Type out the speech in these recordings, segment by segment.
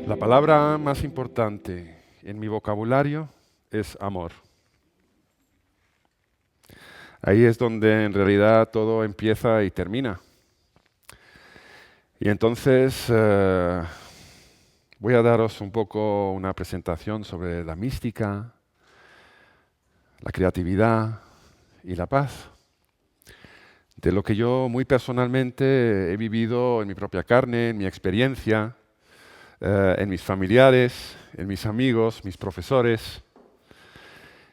La palabra más importante en mi vocabulario es amor. Ahí es donde en realidad todo empieza y termina. Y entonces voy a daros un poco una presentación sobre la mística, la creatividad y la paz. De lo que yo muy personalmente he vivido en mi propia carne, en mi experiencia, en mis familiares, en mis amigos, mis profesores,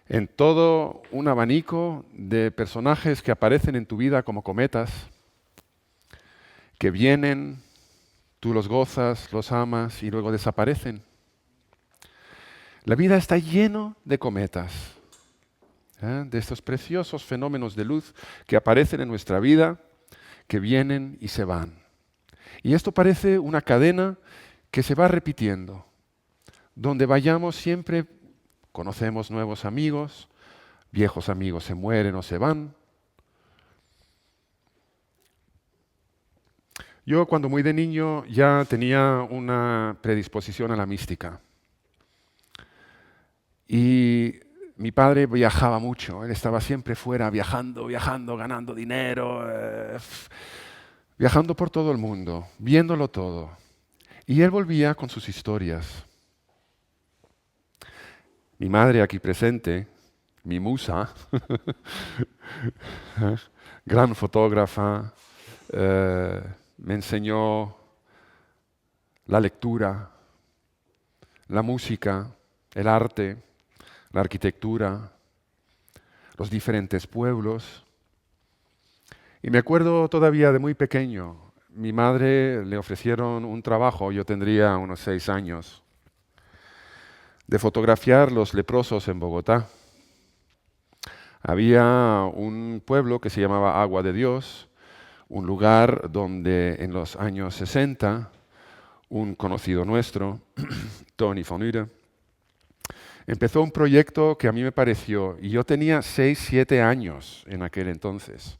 en todo un abanico de personajes que aparecen en tu vida como cometas, que vienen, tú los gozas, los amas y luego desaparecen. La vida está lleno de cometas, de estos preciosos fenómenos de luz que aparecen en nuestra vida, que vienen y se van. Y esto parece una cadena que se va repitiendo. Donde vayamos siempre conocemos nuevos amigos, viejos amigos se mueren o se van. Yo cuando muy de niño ya tenía una predisposición a la mística. Y mi padre viajaba mucho, él estaba siempre fuera viajando, ganando dinero, viajando por todo el mundo, viéndolo todo. Y él volvía con sus historias. Mi madre aquí presente, mi musa, gran fotógrafa, me enseñó la lectura, la música, el arte, la arquitectura, los diferentes pueblos. Y me acuerdo todavía de muy pequeño, mi madre le ofrecieron un trabajo, yo tendría unos 6 años, de fotografiar los leprosos en Bogotá. Había un pueblo que se llamaba Agua de Dios, un lugar donde en los años 60 un conocido nuestro, Tony von Ure, empezó un proyecto que a mí me pareció, y yo tenía 6, 7 años en aquel entonces.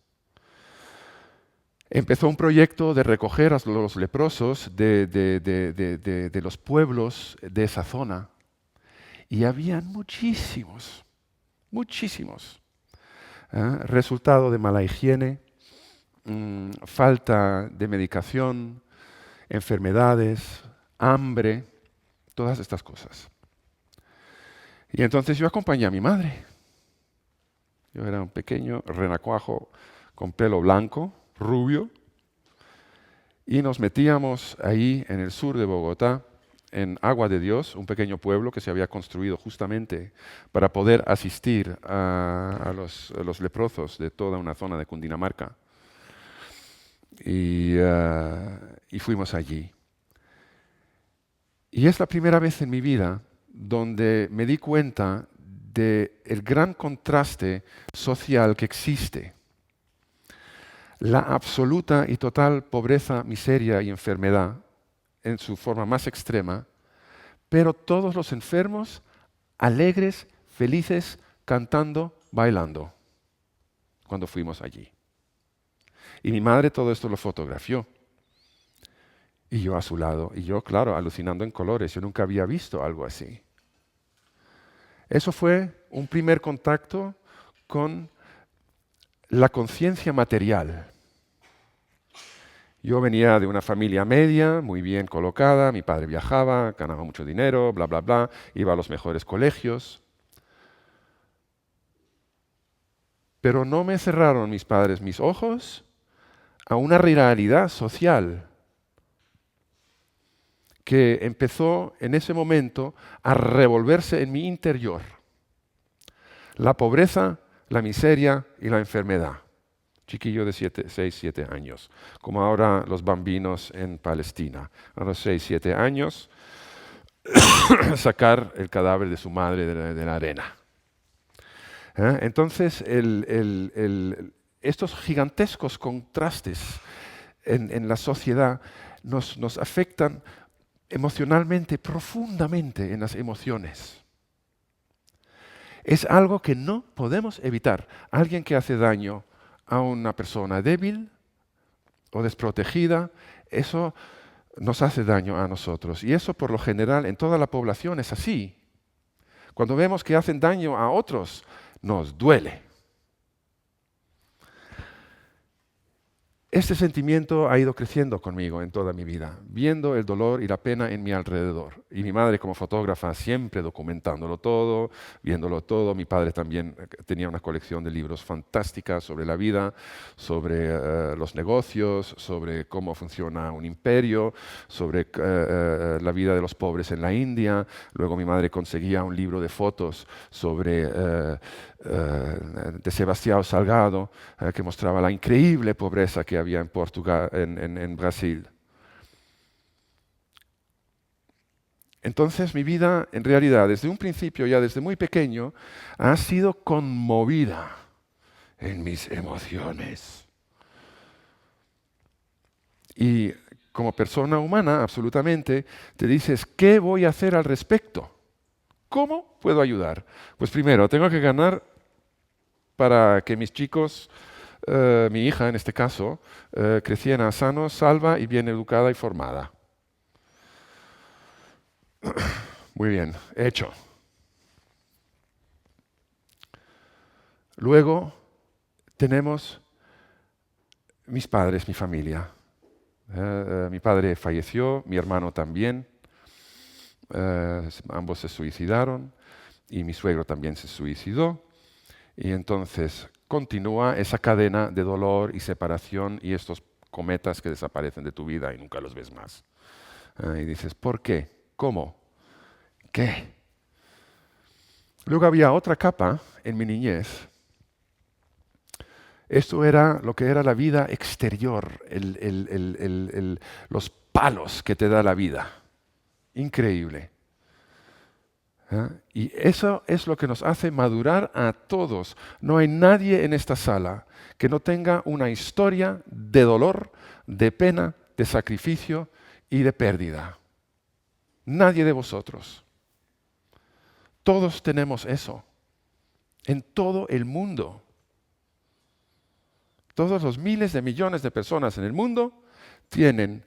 Empezó un proyecto de recoger a los leprosos de los pueblos de esa zona. Y habían muchísimos, muchísimos. Resultado de mala higiene, falta de medicación, enfermedades, hambre, todas estas cosas. Y entonces yo acompañé a mi madre. Yo era un pequeño renacuajo con pelo blanco, rubio, y nos metíamos ahí en el sur de Bogotá, en Agua de Dios, un pequeño pueblo que se había construido justamente para poder asistir a los leprosos de toda una zona de Cundinamarca. Y fuimos allí. Y es la primera vez en mi vida donde me di cuenta del gran contraste social que existe. La absoluta y total pobreza, miseria y enfermedad en su forma más extrema, pero todos los enfermos alegres, felices, cantando, bailando, cuando fuimos allí. Y mi madre todo esto lo fotografió. Y yo a su lado, y yo, claro, alucinando en colores, yo nunca había visto algo así. Eso fue un primer contacto con la conciencia material. Yo venía de una familia media, muy bien colocada, mi padre viajaba, ganaba mucho dinero, bla, bla, bla, iba a los mejores colegios. Pero no me cerraron mis padres mis ojos a una realidad social que empezó en ese momento a revolverse en mi interior. La pobreza, la miseria y la enfermedad. Chiquillo de 6, 7 años, como ahora los bambinos en Palestina. A los 6, 7 años, sacar el cadáver de su madre de la arena. Entonces, estos gigantescos contrastes en la sociedad nos afectan emocionalmente, profundamente en las emociones. Es algo que no podemos evitar. Alguien que hace daño a una persona débil o desprotegida, eso nos hace daño a nosotros. Y eso por lo general en toda la población es así. Cuando vemos que hacen daño a otros, nos duele. Este sentimiento ha ido creciendo conmigo en toda mi vida, viendo el dolor y la pena en mi alrededor. Y mi madre como fotógrafa siempre documentándolo todo, viéndolo todo. Mi padre también tenía una colección de libros fantásticas sobre la vida, sobre los negocios, sobre cómo funciona un imperio, sobre la vida de los pobres en la India. Luego mi madre conseguía un libro de fotos sobre de Sebastião Salgado, que mostraba la increíble pobreza que había en Portugal, en Brasil. Entonces mi vida, en realidad, desde un principio, ya desde muy pequeño, ha sido conmovida en mis emociones. Y como persona humana, absolutamente, te dices, ¿qué voy a hacer al respecto? ¿Cómo puedo ayudar? Pues primero, tengo que ganar para que mis chicos, mi hija en este caso, creciera sano, salva y bien educada y formada. Muy bien, hecho. Luego tenemos mis padres, mi familia. Mi padre falleció, mi hermano también. Ambos se suicidaron y mi suegro también se suicidó. Y entonces continúa esa cadena de dolor y separación y estos cometas que desaparecen de tu vida y nunca los ves más. Y dices, ¿por qué? ¿Cómo? ¿Qué? Luego había otra capa en mi niñez. Esto era lo que era la vida exterior, los palos que te da la vida. Increíble. Y eso es lo que nos hace madurar a todos. No hay nadie en esta sala que no tenga una historia de dolor, de pena, de sacrificio y de pérdida. Nadie de vosotros. Todos tenemos eso. En todo el mundo. Todos los miles de millones de personas en el mundo tienen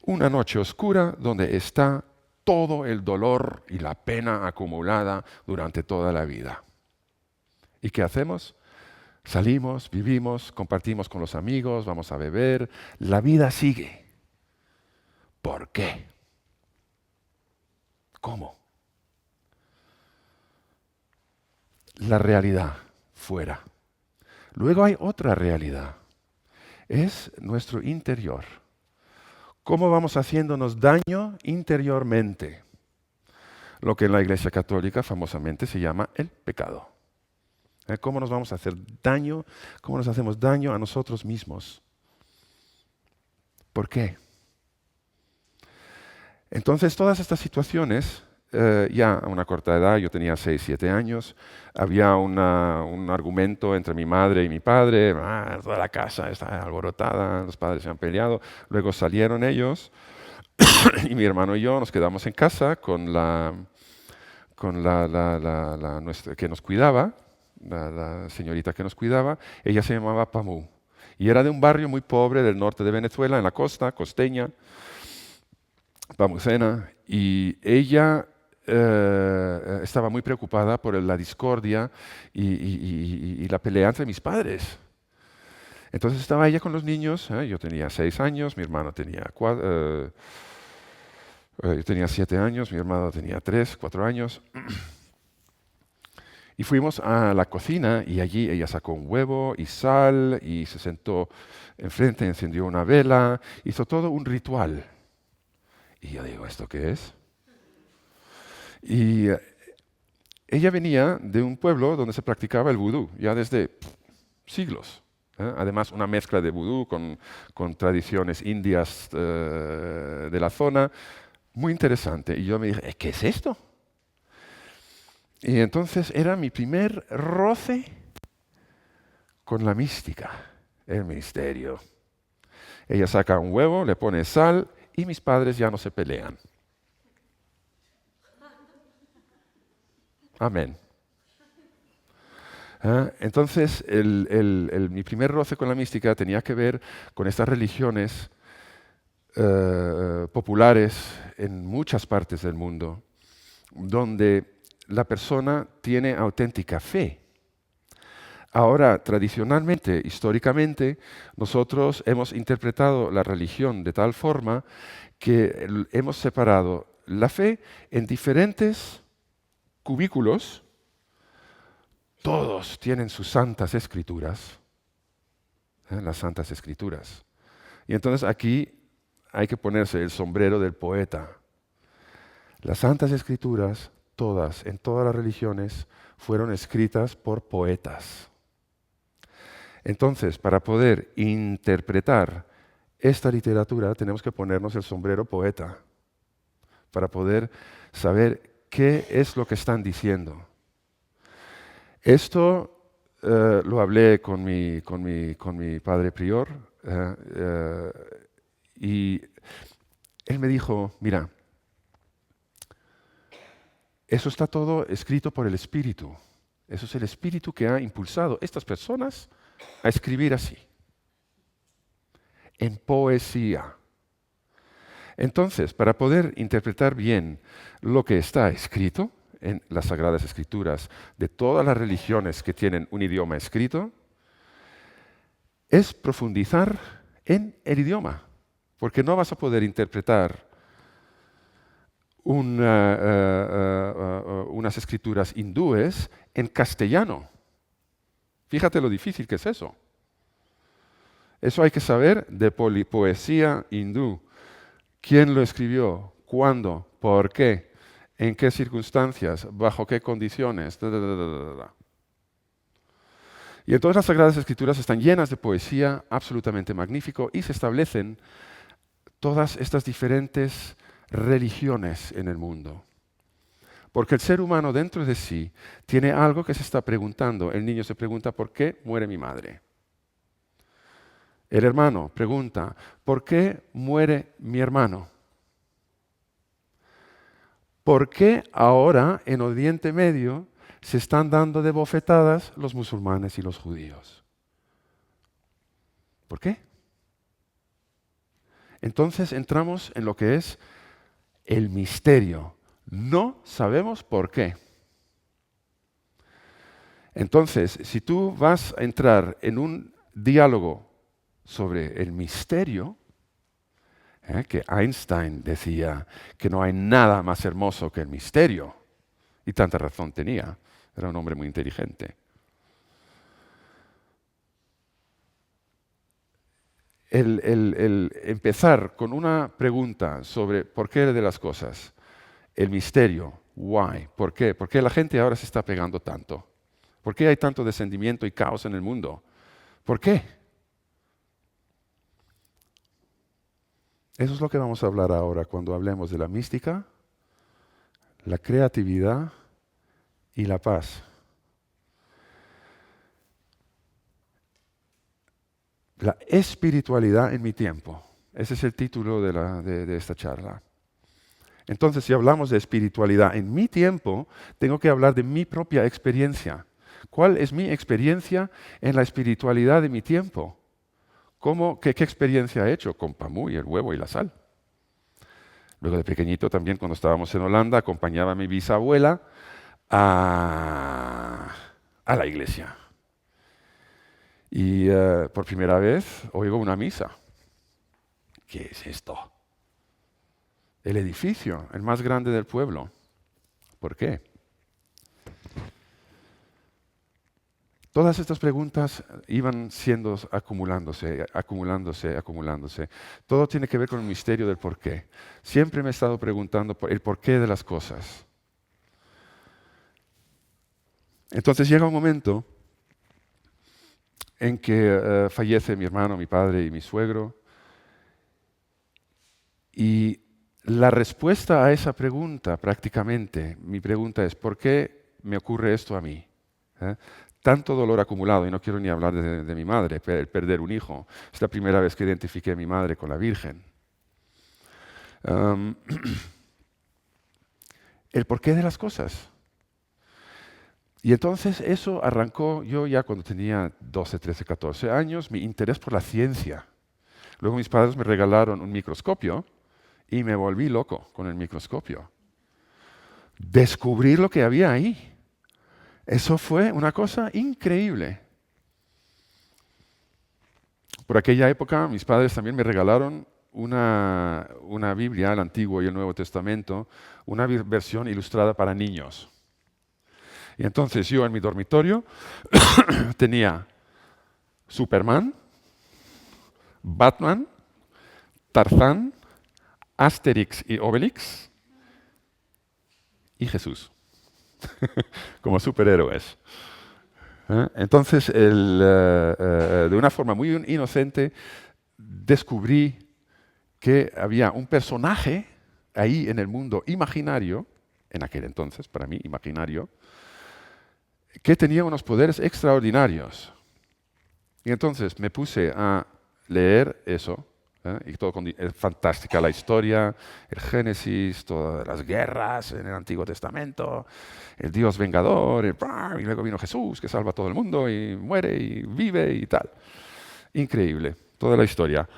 una noche oscura donde está todo el dolor y la pena acumulada durante toda la vida. ¿Y qué hacemos? Salimos, vivimos, compartimos con los amigos, vamos a beber. La vida sigue. ¿Por qué? ¿Cómo? La realidad fuera. Luego hay otra realidad. Es nuestro interior. ¿Cómo vamos haciéndonos daño interiormente? Lo que en la Iglesia Católica famosamente se llama el pecado. ¿Cómo nos vamos a hacer daño? ¿Cómo nos hacemos daño a nosotros mismos? ¿Por qué? Entonces, todas estas situaciones, ya a una corta edad, yo tenía 6, 7 años, había un argumento entre mi madre y mi padre, toda la casa está alborotada, los padres se han peleado, luego salieron ellos y mi hermano y yo nos quedamos en casa con que nos cuidaba, la señorita que nos cuidaba, ella se llamaba Pamú y era de un barrio muy pobre del norte de Venezuela, en la costa, costeña, Pamucena, y ella estaba muy preocupada por la discordia y la pelea entre mis padres. Entonces estaba ella con los niños, yo tenía 6 años, mi hermano tenía yo tenía 7 años, mi hermano tenía 3, 4 años. Y fuimos a la cocina y allí ella sacó un huevo y sal y se sentó enfrente, encendió una vela, hizo todo un ritual. Y yo digo, ¿esto qué es? Y ella venía de un pueblo donde se practicaba el vudú, ya desde siglos. Además, una mezcla de vudú con tradiciones indias de la zona, muy interesante. Y yo me dije, ¿qué es esto? Y entonces era mi primer roce con la mística, el misterio. Ella saca un huevo, le pone sal y mis padres ya no se pelean. Amén. Entonces, mi primer roce con la mística tenía que ver con estas religiones populares en muchas partes del mundo, donde la persona tiene auténtica fe. Ahora, tradicionalmente, históricamente, nosotros hemos interpretado la religión de tal forma que hemos separado la fe en diferentes cubículos. Todos tienen sus santas escrituras, las santas escrituras. Y entonces aquí hay que ponerse el sombrero del poeta. Las santas escrituras, todas, en todas las religiones, fueron escritas por poetas. Entonces, para poder interpretar esta literatura, tenemos que ponernos el sombrero poeta, para poder saber qué es lo que están diciendo. Esto lo hablé con mi padre prior, y él me dijo, mira, eso está todo escrito por el Espíritu. Eso es el Espíritu que ha impulsado a estas personas a escribir así, en poesía. Entonces, para poder interpretar bien lo que está escrito en las Sagradas Escrituras de todas las religiones que tienen un idioma escrito, es profundizar en el idioma, porque no vas a poder interpretar unas escrituras hindúes en castellano. Fíjate lo difícil que es eso. Eso hay que saber de poesía hindú. ¿Quién lo escribió? ¿Cuándo? ¿Por qué? ¿En qué circunstancias? ¿Bajo qué condiciones? Y entonces las Sagradas Escrituras están llenas de poesía absolutamente magnífico y se establecen todas estas diferentes religiones en el mundo. Porque el ser humano dentro de sí tiene algo que se está preguntando. El niño se pregunta, ¿por qué muere mi madre? El hermano pregunta, ¿por qué muere mi hermano? ¿Por qué ahora en Oriente Medio se están dando de bofetadas los musulmanes y los judíos? ¿Por qué? Entonces entramos en lo que es el misterio. No sabemos por qué. Entonces, si tú vas a entrar en un diálogo sobre el misterio, que Einstein decía que no hay nada más hermoso que el misterio, y tanta razón tenía, era un hombre muy inteligente. El empezar con una pregunta sobre por qué de las cosas, el misterio, why, ¿por qué? ¿Por qué la gente ahora se está pegando tanto? ¿Por qué hay tanto descendimiento y caos en el mundo? ¿Por qué? Eso es lo que vamos a hablar ahora cuando hablemos de la mística, la creatividad y la paz. La espiritualidad en mi tiempo. Ese es el título de esta charla. Entonces, si hablamos de espiritualidad en mi tiempo, tengo que hablar de mi propia experiencia. ¿Cuál es mi experiencia en la espiritualidad de mi tiempo? ¿Qué experiencia he hecho? Con Pamuy, el huevo y la sal. Luego de pequeñito también, cuando estábamos en Holanda, acompañaba a mi bisabuela a la iglesia. Y por primera vez oigo una misa. ¿Qué es esto? El edificio, el más grande del pueblo. ¿Por qué? Todas estas preguntas iban siendo acumulándose. Todo tiene que ver con el misterio del por qué. Siempre me he estado preguntando por el porqué de las cosas. Entonces llega un momento en que fallece mi hermano, mi padre y mi suegro. Y la respuesta a esa pregunta, prácticamente, mi pregunta es, ¿por qué me ocurre esto a mí? Tanto dolor acumulado, y no quiero ni hablar de mi madre, el perder un hijo. Es la primera vez que identifiqué a mi madre con la Virgen. El porqué de las cosas. Y entonces eso arrancó yo ya cuando tenía 12, 13, 14 años, mi interés por la ciencia. Luego mis padres me regalaron un microscopio y me volví loco con el microscopio. Descubrir lo que había ahí. Eso fue una cosa increíble. Por aquella época mis padres también me regalaron una Biblia, el Antiguo y el Nuevo Testamento, una versión ilustrada para niños. Y entonces yo en mi dormitorio tenía Superman, Batman, Tarzán, Asterix y Obelix y Jesús, como superhéroes. Entonces, de una forma muy inocente, descubrí que había un personaje ahí en el mundo imaginario, en aquel entonces, para mí, imaginario, que tenía unos poderes extraordinarios. Y entonces me puse a leer eso, y todo es fantástica la historia, el Génesis, todas las guerras en el Antiguo Testamento, el Dios vengador, y luego vino Jesús que salva a todo el mundo y muere y vive y tal. Increíble, toda la historia.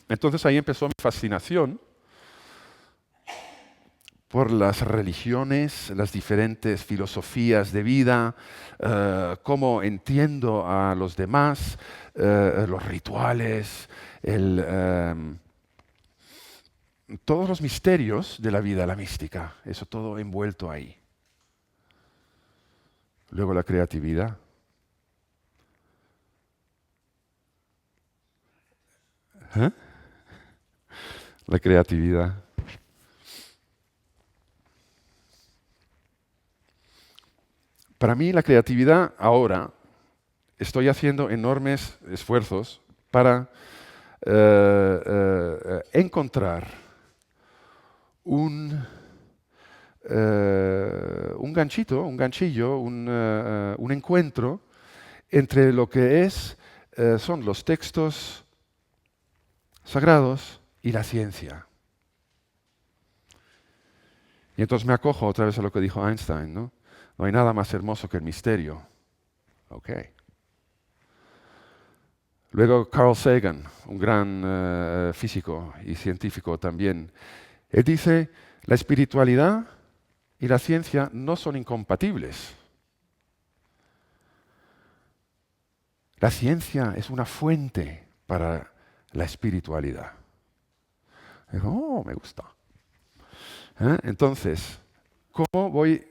Entonces ahí empezó mi fascinación por las religiones, las diferentes filosofías de vida, cómo entiendo a los demás, los rituales, todos los misterios de la vida, la mística, eso todo envuelto ahí. Luego la creatividad. ¿Eh? La creatividad. Para mí la creatividad ahora, estoy haciendo enormes esfuerzos para encontrar un ganchillo, un encuentro entre lo que son los textos sagrados y la ciencia. Y entonces me acojo otra vez a lo que dijo Einstein, ¿no? No hay nada más hermoso que el misterio. Okay. Luego Carl Sagan, un gran físico y científico también, él dice, la espiritualidad y la ciencia no son incompatibles. La ciencia es una fuente para la espiritualidad. Digo, oh, me gusta. Entonces, ¿cómo voy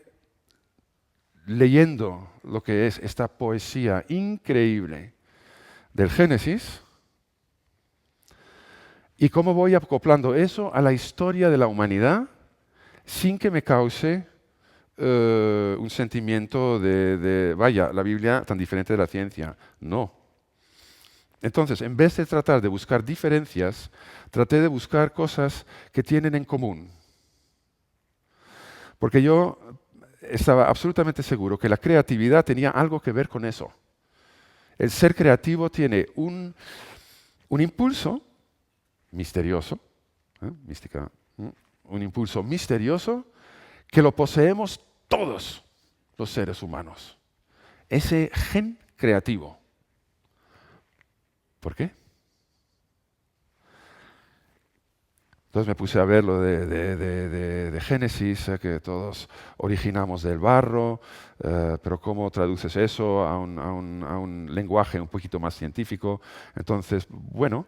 leyendo lo que es esta poesía increíble del Génesis y cómo voy acoplando eso a la historia de la humanidad sin que me cause un sentimiento vaya, la Biblia tan diferente de la ciencia? No. Entonces, en vez de tratar de buscar diferencias, traté de buscar cosas que tienen en común. Porque yo estaba absolutamente seguro que la creatividad tenía algo que ver con eso. El ser creativo tiene un impulso misterioso, mística, un impulso misterioso que lo poseemos todos los seres humanos. Ese gen creativo. ¿Por qué? Entonces me puse a ver lo de Génesis, que todos originamos del barro, pero ¿cómo traduces eso a un lenguaje un poquito más científico? Entonces, bueno,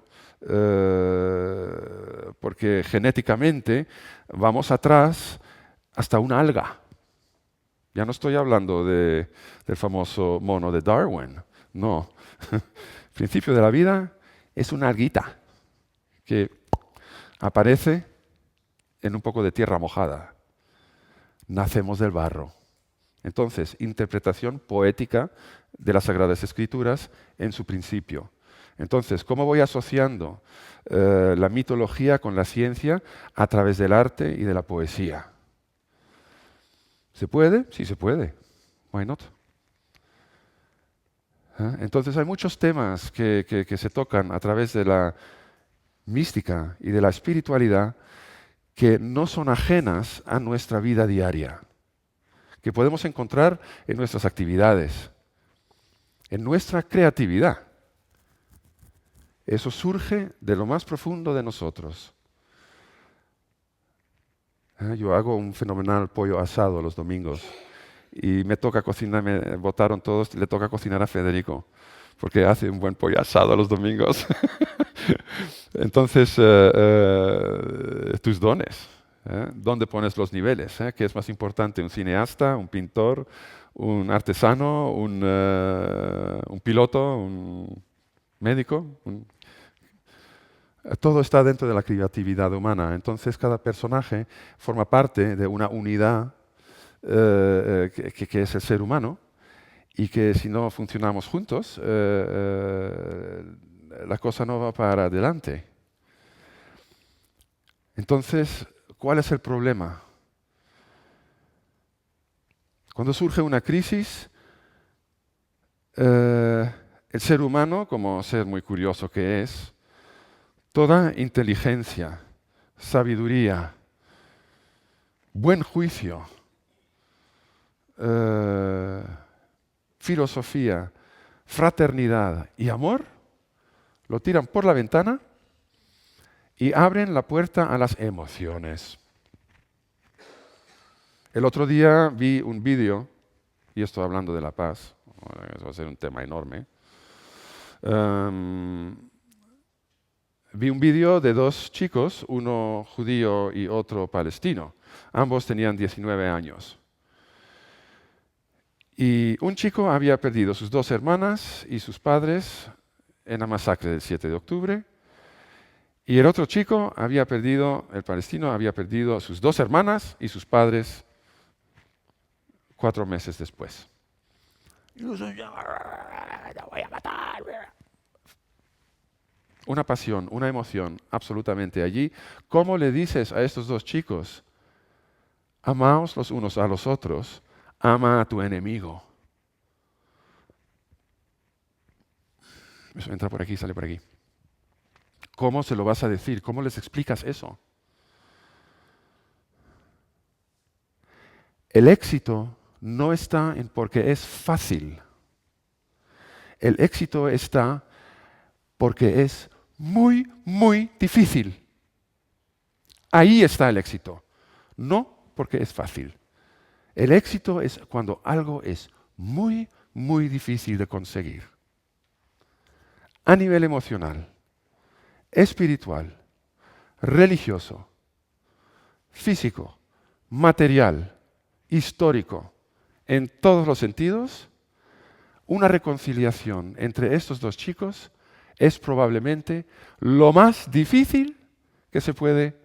porque genéticamente vamos atrás hasta una alga. Ya no estoy hablando del famoso mono de Darwin, no. El principio de la vida es una alguita que aparece en un poco de tierra mojada. Nacemos del barro. Entonces, interpretación poética de las Sagradas Escrituras en su principio. Entonces, ¿cómo voy asociando la mitología con la ciencia a través del arte y de la poesía? ¿Se puede? Sí, se puede. Why not? Entonces, hay muchos temas que se tocan a través de la mística y de la espiritualidad que no son ajenas a nuestra vida diaria, que podemos encontrar en nuestras actividades, en nuestra creatividad. Eso surge de lo más profundo de nosotros. Yo hago un fenomenal pollo asado los domingos y me toca cocinar, me votaron todos, le toca cocinar a Federico, porque hace un buen pollo asado los domingos. Entonces, tus dones, ¿dónde pones los niveles? ¿Qué es más importante, un cineasta, un pintor, un artesano, un piloto, un médico? Todo está dentro de la creatividad humana. Entonces, cada personaje forma parte de una unidad que es el ser humano y que si no funcionamos juntos, la cosa no va para adelante. Entonces, ¿cuál es el problema? Cuando surge una crisis, el ser humano, como ser muy curioso que es, toda inteligencia, sabiduría, buen juicio, filosofía, fraternidad y amor, lo tiran por la ventana y abren la puerta a las emociones. El otro día vi un vídeo, y estoy hablando de la paz, eso va a ser un tema enorme. Vi un vídeo de dos chicos, uno judío y otro palestino. Ambos tenían 19 años. Y un chico había perdido sus dos hermanas y sus padres en la masacre del 7 de octubre. Y el otro chico el palestino, había perdido sus dos hermanas y sus padres 4 meses después. Una pasión, una emoción absolutamente allí. ¿Cómo le dices a estos dos chicos, amaos los unos a los otros, ama a tu enemigo? Eso entra por aquí, sale por aquí. ¿Cómo se lo vas a decir? ¿Cómo les explicas eso? El éxito no está en porque es fácil. El éxito está porque es muy, muy difícil. Ahí está el éxito. No porque es fácil. El éxito es cuando algo es muy, muy difícil de conseguir. A nivel emocional, espiritual, religioso, físico, material, histórico, en todos los sentidos, una reconciliación entre estos dos chicos es probablemente lo más difícil que se puede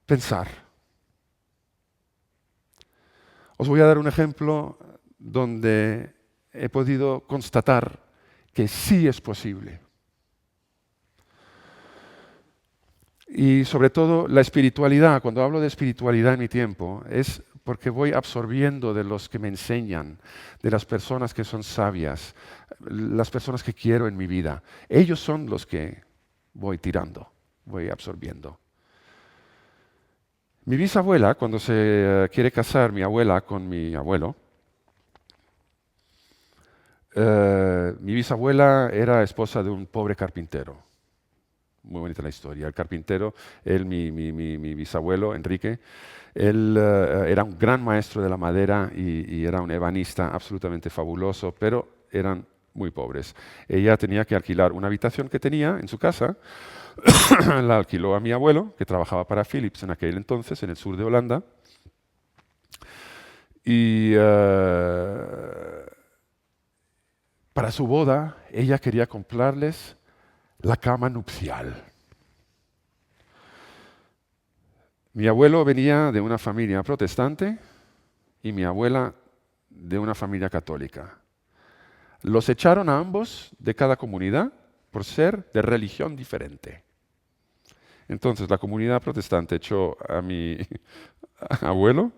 pensar. Os voy a dar un ejemplo donde he podido constatar que sí es posible. Y sobre todo la espiritualidad, cuando hablo de espiritualidad en mi tiempo, es porque voy absorbiendo de los que me enseñan, de las personas que son sabias, las personas que quiero en mi vida. Ellos son los que voy tirando, voy absorbiendo. Mi bisabuela, cuando se quiere casar mi abuela con mi abuelo, mi bisabuela era esposa de un pobre carpintero. Muy bonita la historia. El carpintero, mi bisabuelo, Enrique, él era un gran maestro de la madera y era un ebanista absolutamente fabuloso, pero eran muy pobres. Ella tenía que alquilar una habitación que tenía en su casa, la alquiló a mi abuelo, que trabajaba para Philips en aquel entonces, en el sur de Holanda, y para su boda ella quería comprarles la cama nupcial. Mi abuelo venía de una familia protestante y mi abuela de una familia católica. Los echaron a ambos de cada comunidad por ser de religión diferente. Entonces la comunidad protestante echó a mi abuelo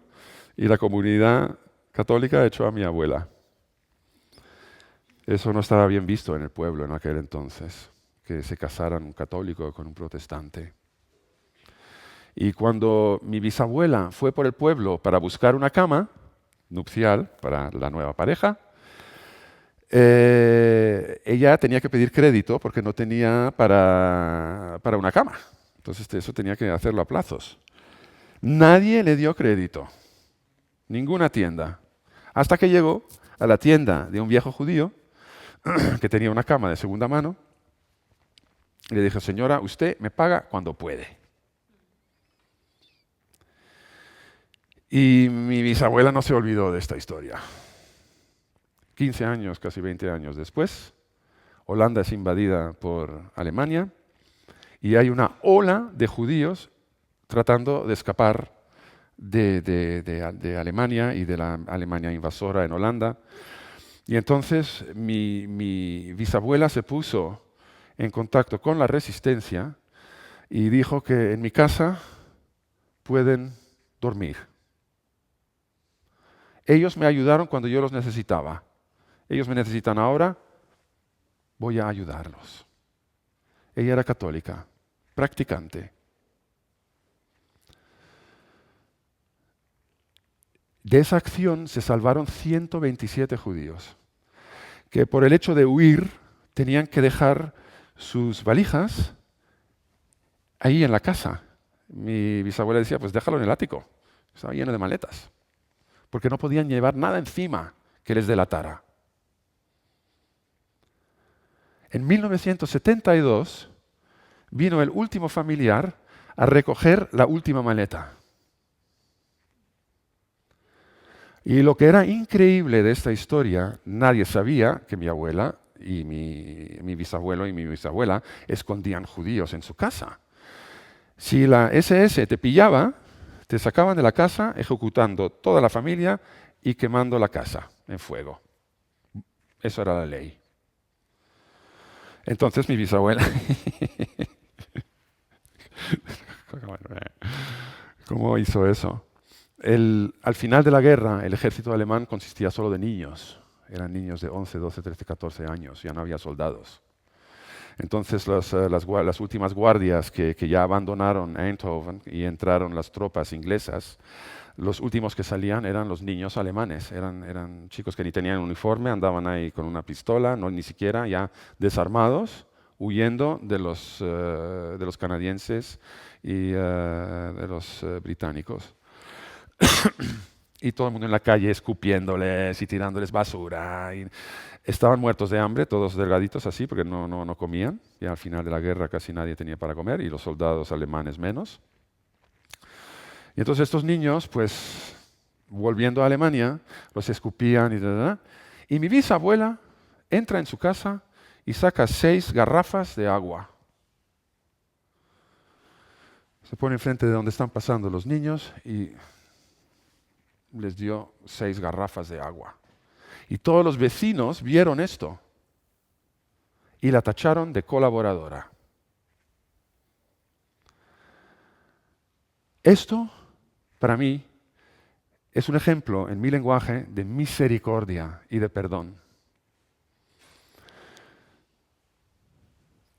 y la comunidad católica echó a mi abuela. Eso no estaba bien visto en el pueblo en aquel entonces, que se casaran un católico con un protestante. Y cuando mi bisabuela fue por el pueblo para buscar una cama nupcial para la nueva pareja, ella tenía que pedir crédito porque no tenía para una cama. Entonces eso tenía que hacerlo a plazos. Nadie le dio crédito, ninguna tienda, hasta que llegó a la tienda de un viejo judío que tenía una cama de segunda mano y le dijo, señora, usted me paga cuando puede. Y mi bisabuela no se olvidó de esta historia. 15 años, casi 20 años después, Holanda es invadida por Alemania y hay una ola de judíos tratando de escapar de Alemania y de la Alemania invasora en Holanda. Y entonces mi bisabuela se puso en contacto con la resistencia y dijo que en mi casa pueden dormir. Ellos me ayudaron cuando yo los necesitaba. Ellos me necesitan ahora, voy a ayudarlos. Ella era católica, practicante. De esa acción se salvaron 127 judíos, que por el hecho de huir tenían que dejar sus valijas ahí en la casa. Mi bisabuela decía, pues déjalo en el ático. Estaba lleno de maletas, porque no podían llevar nada encima que les delatara. En 1972 vino el último familiar a recoger la última maleta. Y lo que era increíble de esta historia, nadie sabía que mi abuela y mi bisabuelo y mi bisabuela escondían judíos en su casa. Si la SS te pillaba, te sacaban de la casa ejecutando toda la familia y quemando la casa en fuego. Eso era la ley. Entonces mi bisabuela... ¿Cómo hizo eso? Al final de la guerra, el ejército alemán consistía solo de niños. Eran niños de 11, 12, 13, 14 años. Ya no había soldados. Entonces las últimas guardias que ya abandonaron Eindhoven y entraron las tropas inglesas, los últimos que salían eran los niños alemanes. Eran chicos que ni tenían uniforme, andaban ahí con una pistola, no ni siquiera ya desarmados, huyendo de los canadienses y de los británicos. Y todo el mundo en la calle escupiéndoles y tirándoles basura. Y estaban muertos de hambre, todos delgaditos así, porque no comían. Y al final de la guerra casi nadie tenía para comer, y los soldados alemanes menos. Y entonces estos niños, pues, volviendo a Alemania, los escupían y mi bisabuela entra en su casa y saca 6 garrafas de agua. Se pone enfrente de donde están pasando los niños y les dio 6 garrafas de agua. Y todos los vecinos vieron esto y la tacharon de colaboradora. Esto, para mí, es un ejemplo en mi lenguaje de misericordia y de perdón.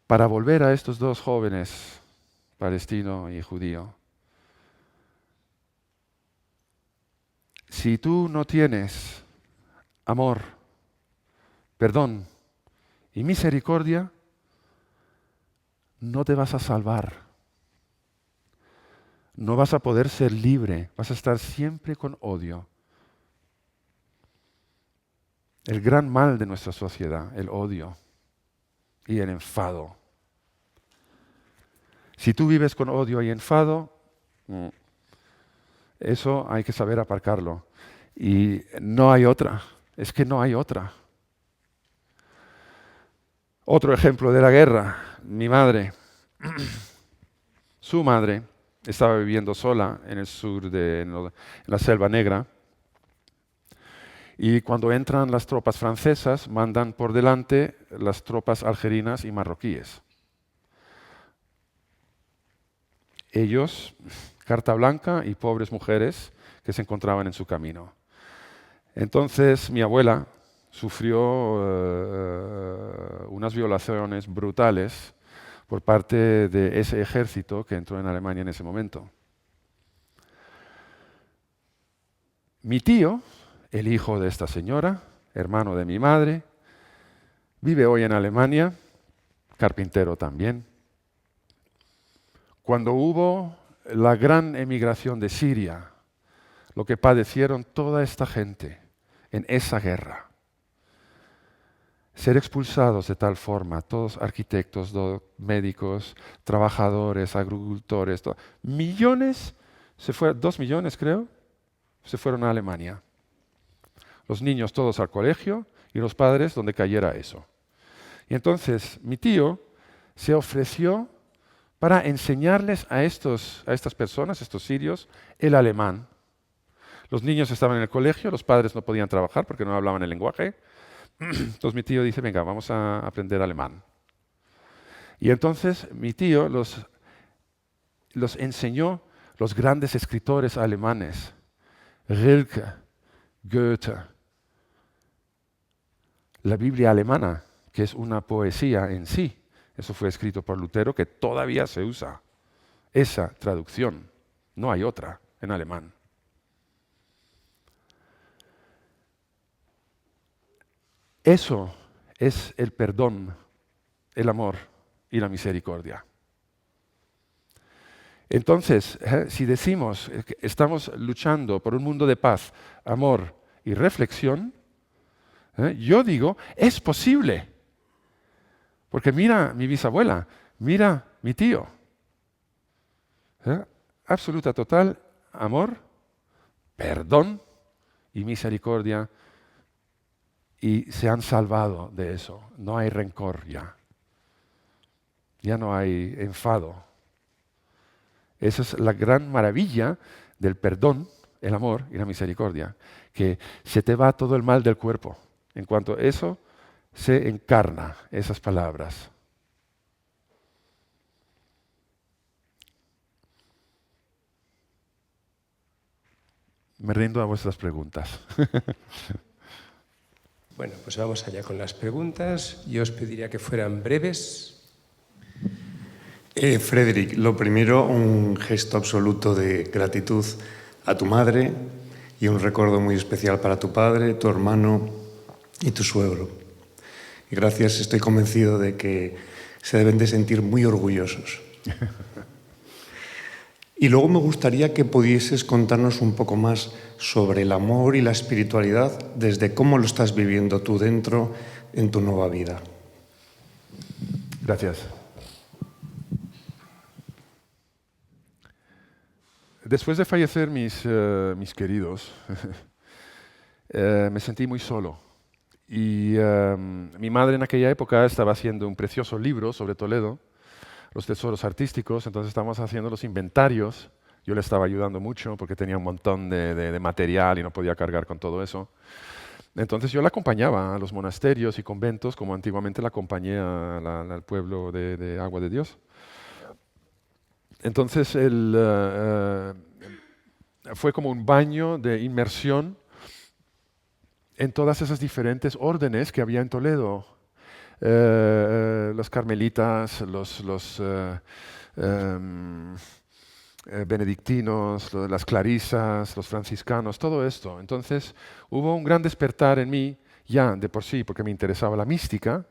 Para volver a estos 2 jóvenes, palestino y judío, si tú no tienes amor, perdón y misericordia, no te vas a salvar. No vas a poder ser libre, vas a estar siempre con odio. El gran mal de nuestra sociedad, el odio y el enfado. Si tú vives con odio y enfado, eso hay que saber aparcarlo. Y no hay otra, es que no hay otra. Otro ejemplo de la guerra, mi madre, su madre, estaba viviendo sola en el sur en la Selva Negra. Y cuando entran las tropas francesas, mandan por delante las tropas algerinas y marroquíes. Ellos, carta blanca y pobres mujeres que se encontraban en su camino. Entonces mi abuela sufrió unas violaciones brutales por parte de ese ejército que entró en Alemania en ese momento. Mi tío, el hijo de esta señora, hermano de mi madre, Vive hoy en Alemania, carpintero también. Cuando hubo la gran emigración de Siria, lo que padecieron toda esta gente en esa guerra, ser expulsados de tal forma, todos arquitectos, médicos, trabajadores, agricultores, millones, 2 millones creo, se fueron a Alemania. Los niños todos al colegio y los padres donde cayera eso. Y entonces mi tío se ofreció para enseñarles a estas personas, estos sirios, el alemán. Los niños estaban en el colegio, los padres no podían trabajar porque no hablaban el lenguaje. Entonces mi tío dice, venga, vamos a aprender alemán. Y entonces mi tío los enseñó los grandes escritores alemanes, Rilke, Goethe, la Biblia alemana, que es una poesía en sí. Eso fue escrito por Lutero, que todavía se usa. Esa traducción, no hay otra en alemán. Eso es el perdón, el amor y la misericordia. Entonces, si decimos que estamos luchando por un mundo de paz, amor y reflexión, yo digo, es posible. Porque mira mi bisabuela, mira mi tío. Absoluta, total amor, perdón y misericordia. Y se han salvado de eso. No hay rencor ya. Ya no hay enfado. Esa es la gran maravilla del perdón, el amor y la misericordia. Que se te va todo el mal del cuerpo. En cuanto a eso se encarna, esas palabras. Me rindo a vuestras preguntas. Bueno, pues vamos allá con las preguntas. Yo os pediría que fueran breves. Frederick, lo primero, un gesto absoluto de gratitud a tu madre y un recuerdo muy especial para tu padre, tu hermano y tu suegro. Y gracias, estoy convencido de que se deben de sentir muy orgullosos. Y luego me gustaría que pudieses contarnos un poco más sobre el amor y la espiritualidad, desde cómo lo estás viviendo tú dentro en tu nueva vida. Gracias. Después de fallecer mis queridos, me sentí muy solo. Y mi madre en aquella época estaba haciendo un precioso libro sobre Toledo, los tesoros artísticos, entonces estábamos haciendo los inventarios. Yo le estaba ayudando mucho porque tenía un montón de material y no podía cargar con todo eso. Entonces yo la acompañaba a los monasterios y conventos, como antiguamente la acompañé al pueblo de Agua de Dios. Entonces fue como un baño de inmersión en todas esas diferentes órdenes que había en Toledo. Los carmelitas, los benedictinos, las clarisas, los franciscanos, todo esto. Entonces hubo un gran despertar en mí, ya de por sí, porque me interesaba la mística,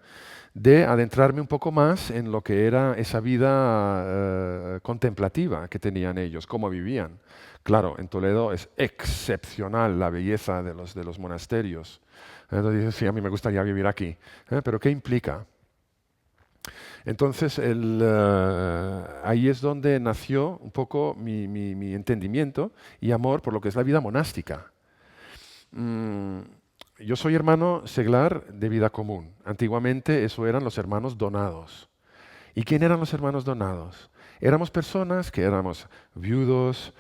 de adentrarme un poco más en lo que era esa vida contemplativa que tenían ellos, cómo vivían. Claro, en Toledo es excepcional la belleza de los monasterios. Entonces dices, sí, a mí me gustaría vivir aquí. ¿Pero qué implica? Entonces, ahí es donde nació un poco mi entendimiento y amor por lo que es la vida monástica. Yo soy hermano seglar de vida común. Antiguamente eso eran los hermanos donados. ¿Y quién eran los hermanos donados? Éramos personas que éramos viudos,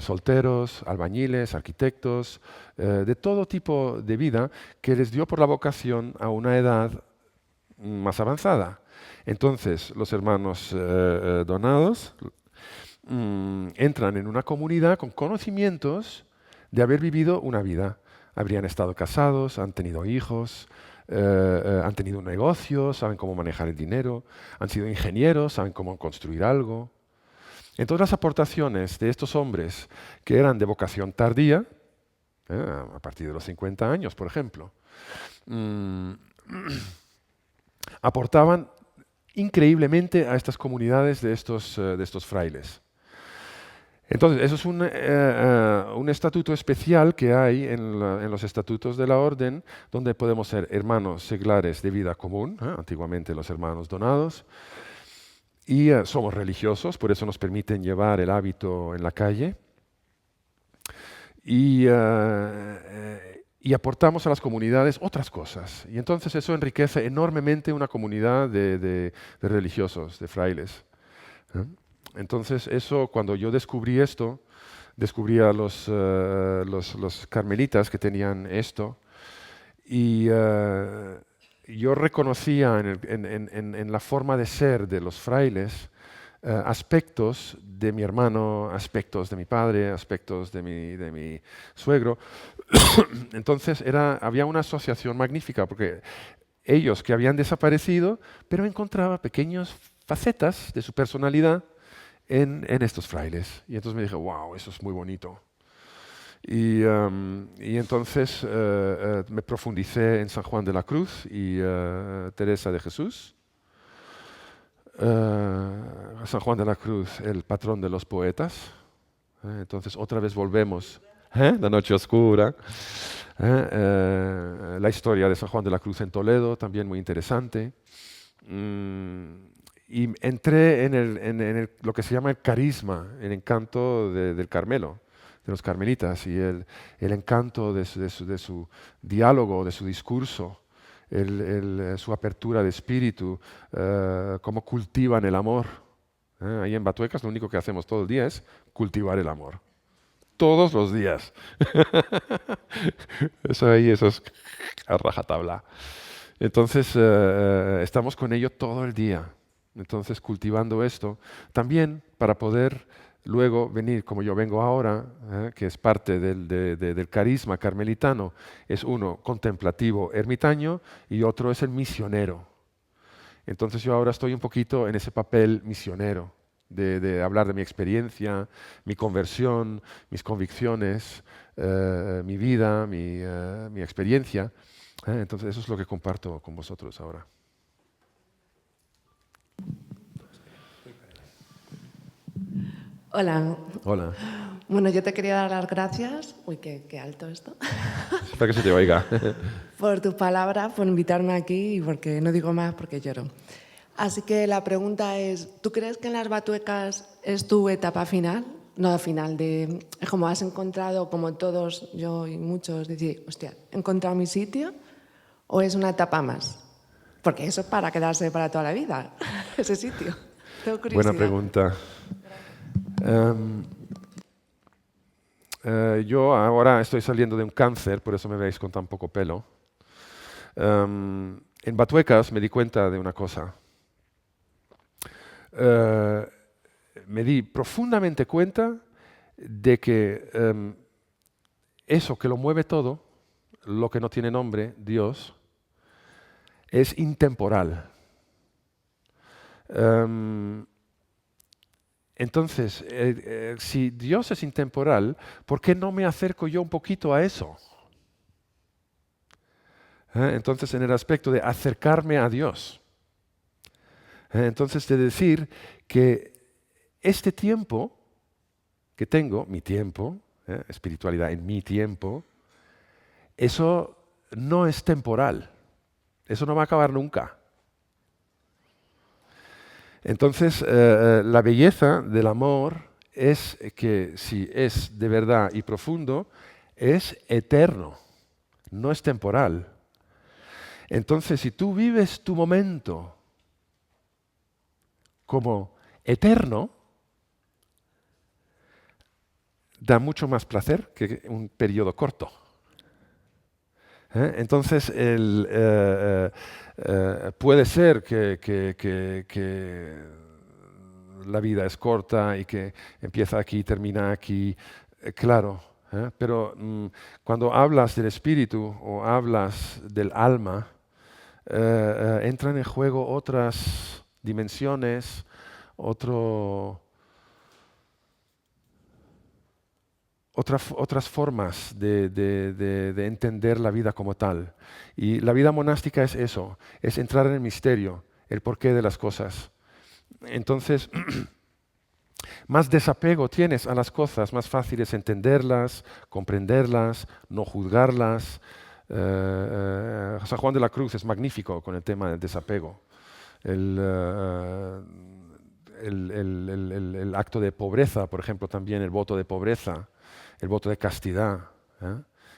solteros, albañiles, arquitectos, de todo tipo de vida que les dio por la vocación a una edad más avanzada. Entonces, los hermanos donados entran en una comunidad con conocimientos de haber vivido una vida. Habrían estado casados, han tenido hijos, han tenido un negocio, saben cómo manejar el dinero, han sido ingenieros, saben cómo construir algo. Entonces las aportaciones de estos hombres que eran de vocación tardía, a partir de los 50 años, por ejemplo, aportaban increíblemente a estas comunidades de estos frailes. Entonces, eso es un estatuto especial que hay en los estatutos de la orden, donde podemos ser hermanos seglares de vida común, antiguamente los hermanos donados, y somos religiosos, por eso nos permiten llevar el hábito en la calle, y aportamos a las comunidades otras cosas. Y entonces eso enriquece enormemente una comunidad de religiosos, de frailes. Entonces eso, cuando yo descubrí esto, descubrí a los carmelitas que tenían esto, y yo reconocía en la forma de ser de los frailes aspectos de mi hermano, aspectos de mi padre, aspectos de mi suegro. Entonces había una asociación magnífica, porque ellos que habían desaparecido, pero encontraba pequeñas facetas de su personalidad en estos frailes. Y entonces me dije, wow, eso es muy bonito. Y entonces me profundicé en San Juan de la Cruz y Teresa de Jesús. San Juan de la Cruz, el patrón de los poetas. Entonces otra vez volvemos. La noche oscura. La historia de San Juan de la Cruz en Toledo, también muy interesante. Y entré en lo que se llama el carisma, el encanto del Carmelo, de los carmelitas, y el encanto de su diálogo, de su discurso, su apertura de espíritu, cómo cultivan el amor. Ahí en Batuecas lo único que hacemos todo el día es cultivar el amor. Todos los días. Eso es a rajatabla. Entonces, estamos con ello todo el día. Entonces, cultivando esto, también para poder luego venir, como yo vengo ahora, que es parte del carisma carmelitano, es uno contemplativo, ermitaño, y otro es el misionero. Entonces, yo ahora estoy un poquito en ese papel misionero, de hablar de mi experiencia, mi conversión, mis convicciones, mi vida, mi experiencia. Entonces, eso es lo que comparto con vosotros ahora. Hola. Hola. Bueno, yo te quería dar las gracias. Uy, qué alto esto. Espera que se te oiga. Por tu palabra, por invitarme aquí y porque no digo más porque lloro. Así que la pregunta es, ¿tú crees que en las Batuecas es tu etapa final? No, final de... Como has encontrado, como todos, yo y muchos, decir, hostia, ¿he encontrado mi sitio? ¿O es una etapa más? Porque eso es para quedarse para toda la vida, ese sitio. Tengo curiosidad. Buena pregunta. Yo ahora estoy saliendo de un cáncer, por eso me veis con tan poco pelo. En Batuecas me di cuenta de una cosa. Me di profundamente cuenta de que eso que lo mueve todo, lo que no tiene nombre, Dios, es intemporal. Entonces, si Dios es intemporal, ¿por qué no me acerco yo un poquito a eso? Entonces, en el aspecto de acercarme a Dios. Entonces, de decir que este tiempo que tengo, mi tiempo, espiritualidad en mi tiempo, eso no es temporal. Eso no va a acabar nunca. Entonces, la belleza del amor es que si es de verdad y profundo, es eterno, no es temporal. Entonces, si tú vives tu momento como eterno, da mucho más placer que un periodo corto. Entonces, puede ser que la vida es corta y que empieza aquí, termina aquí, claro. Pero cuando hablas del espíritu o hablas del alma, entran en juego otras dimensiones, otras formas de entender la vida como tal. Y la vida monástica es eso, es entrar en el misterio, el porqué de las cosas. Entonces, más desapego tienes a las cosas, más fácil es entenderlas, comprenderlas, no juzgarlas. San Juan de la Cruz es magnífico con el tema del desapego. El acto de pobreza, por ejemplo, también el voto de pobreza, el voto de castidad,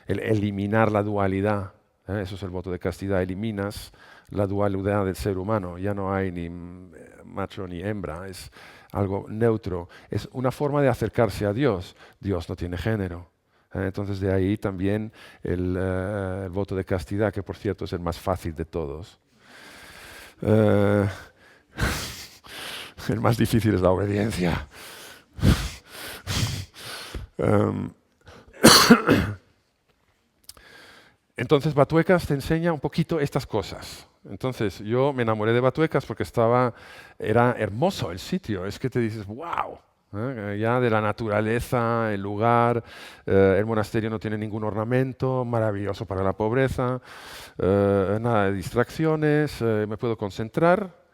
el eliminar la dualidad, eso es el voto de castidad, eliminas la dualidad del ser humano, ya no hay ni macho ni hembra, es algo neutro, es una forma de acercarse a Dios. Dios no tiene género. Entonces de ahí también el voto de castidad, que por cierto es el más fácil de todos. El más difícil es la obediencia. Entonces Batuecas te enseña un poquito estas cosas. Entonces yo me enamoré de Batuecas porque era hermoso el sitio. Es que te dices, wow. Ya de la naturaleza, el lugar, el monasterio no tiene ningún ornamento, maravilloso para la pobreza, nada de distracciones, me puedo concentrar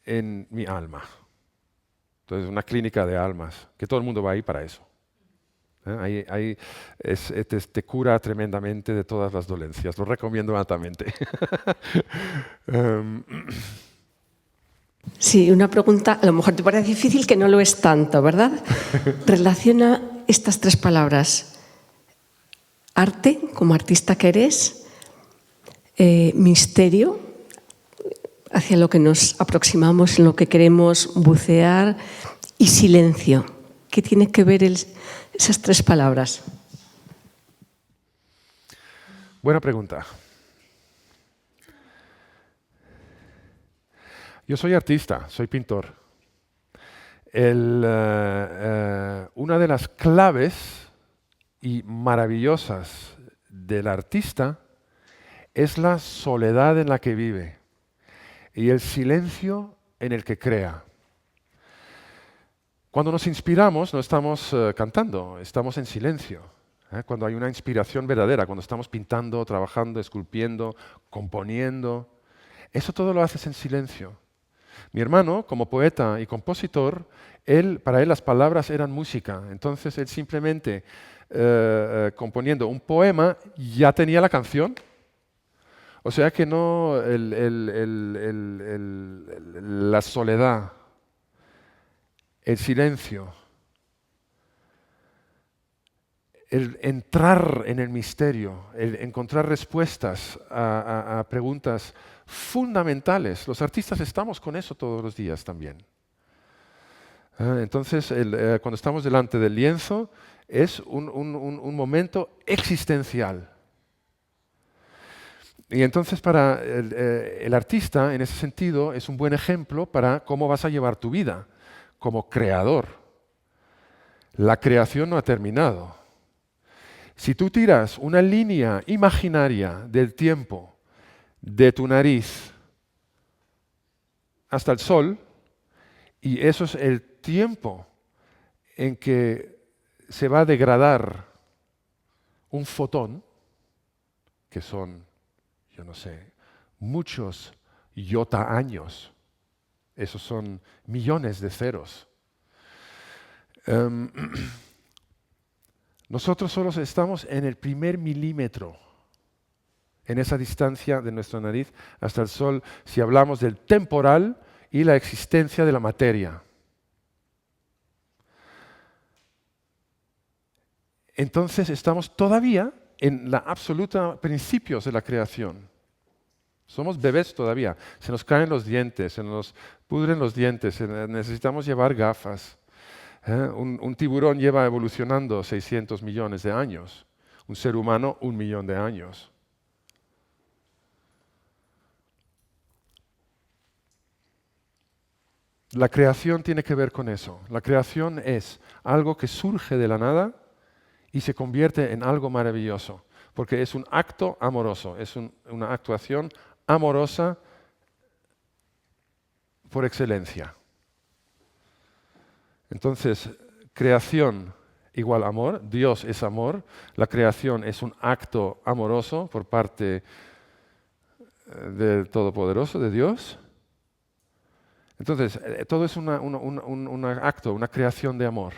en mi alma. Entonces, una clínica de almas, que todo el mundo va ahí para eso. Ahí te cura tremendamente de todas las dolencias, lo recomiendo altamente. Sí, una pregunta, a lo mejor te parece difícil, que no lo es tanto, ¿verdad? Relaciona estas tres palabras: arte, como artista que eres, misterio, hacia lo que nos aproximamos, en lo que queremos bucear, y silencio. ¿Qué tiene que ver esas tres palabras? Buena pregunta. Yo soy artista, soy pintor. Una de las claves y maravillosas del artista es la soledad en la que vive y el silencio en el que crea. Cuando nos inspiramos no estamos cantando, estamos en silencio. Cuando hay una inspiración verdadera, cuando estamos pintando, trabajando, esculpiendo, componiendo, eso todo lo haces en silencio. Mi hermano, como poeta y compositor, para él las palabras eran música. Entonces él simplemente componiendo un poema ya tenía la canción. O sea que no la soledad, el silencio, el entrar en el misterio, el encontrar respuestas a preguntas fundamentales. Los artistas estamos con eso todos los días también. Entonces, cuando estamos delante del lienzo, es un momento existencial. Y entonces para el artista, en ese sentido, es un buen ejemplo para cómo vas a llevar tu vida como creador. La creación no ha terminado. Si tú tiras una línea imaginaria del tiempo de tu nariz hasta el sol, y eso es el tiempo en que se va a degradar un fotón, que son, yo no sé, muchos iota años, esos son millones de ceros. Nosotros solo estamos en el primer milímetro, en esa distancia de nuestra nariz hasta el sol, si hablamos del temporal y la existencia de la materia. Entonces estamos todavía en la absoluta principios de la creación. Somos bebés todavía, se nos caen los dientes, se nos pudren los dientes, necesitamos llevar gafas. Un tiburón lleva evolucionando 600 millones de años, un ser humano 1 millón de años. La creación tiene que ver con eso. La creación es algo que surge de la nada y se convierte en algo maravilloso, porque es un acto amoroso, es una actuación amorosa por excelencia. Entonces, creación igual amor, Dios es amor, la creación es un acto amoroso por parte del Todopoderoso, de Dios. Entonces, todo es un acto, una creación de amor.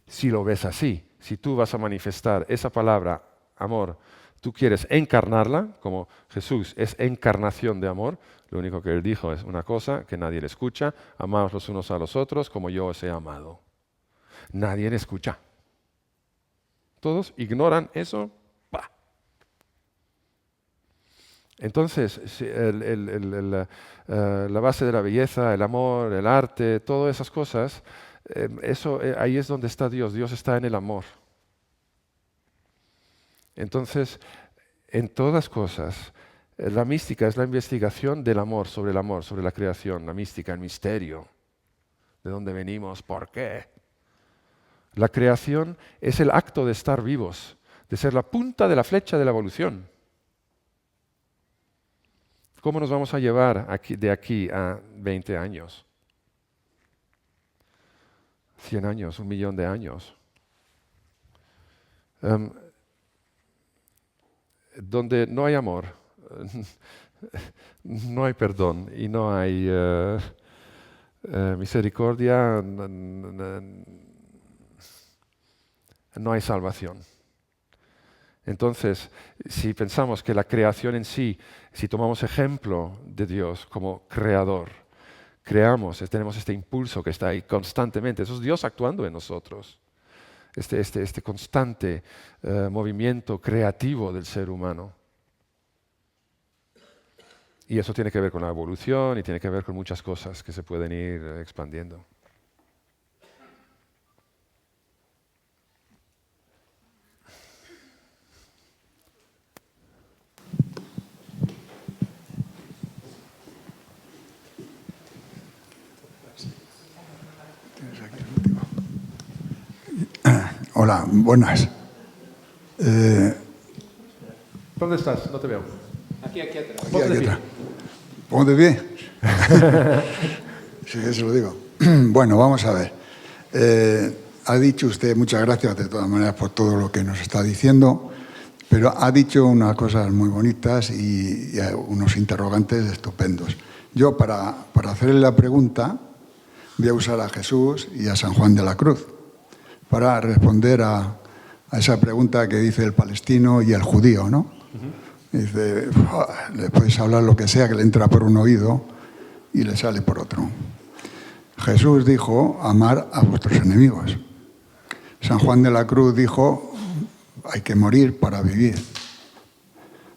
Si lo ves así, si tú vas a manifestar esa palabra, amor, tú quieres encarnarla, como Jesús es encarnación de amor, lo único que Él dijo es una cosa que nadie le escucha, amaos los unos a los otros como yo os he amado. Nadie le escucha. Todos ignoran eso. ¡Bah! Entonces, la base de la belleza, el amor, el arte, todas esas cosas, ahí es donde está Dios. Dios está en el amor. Entonces, en todas cosas, la mística es la investigación del amor, sobre la creación, la mística, el misterio. ¿De dónde venimos? ¿Por qué? La creación es el acto de estar vivos, de ser la punta de la flecha de la evolución. ¿Cómo nos vamos a llevar de aquí a 20 años? 100 años, 1 millón de años. Donde no hay amor, no hay perdón y no hay misericordia, no hay salvación. Entonces, si pensamos que la creación en sí, si tomamos ejemplo de Dios como creador, tenemos este impulso que está ahí constantemente, eso es Dios actuando en nosotros. Este constante movimiento creativo del ser humano. Y eso tiene que ver con la evolución y tiene que ver con muchas cosas que se pueden ir expandiendo. Hola, buenas. ¿Dónde estás? No te veo. Aquí atrás. Aquí atrás. ¿Pongo de pie? Sí, eso lo digo. Bueno, vamos a ver. Ha dicho usted, muchas gracias de todas maneras por todo lo que nos está diciendo, pero ha dicho unas cosas muy bonitas y unos interrogantes estupendos. Yo, para hacerle la pregunta, voy a usar a Jesús y a San Juan de la Cruz para responder a esa pregunta que dice el palestino y el judío, ¿no? Dice, le puedes hablar lo que sea que le entra por un oído y le sale por otro. Jesús dijo, amar a vuestros enemigos. San Juan de la Cruz dijo, hay que morir para vivir.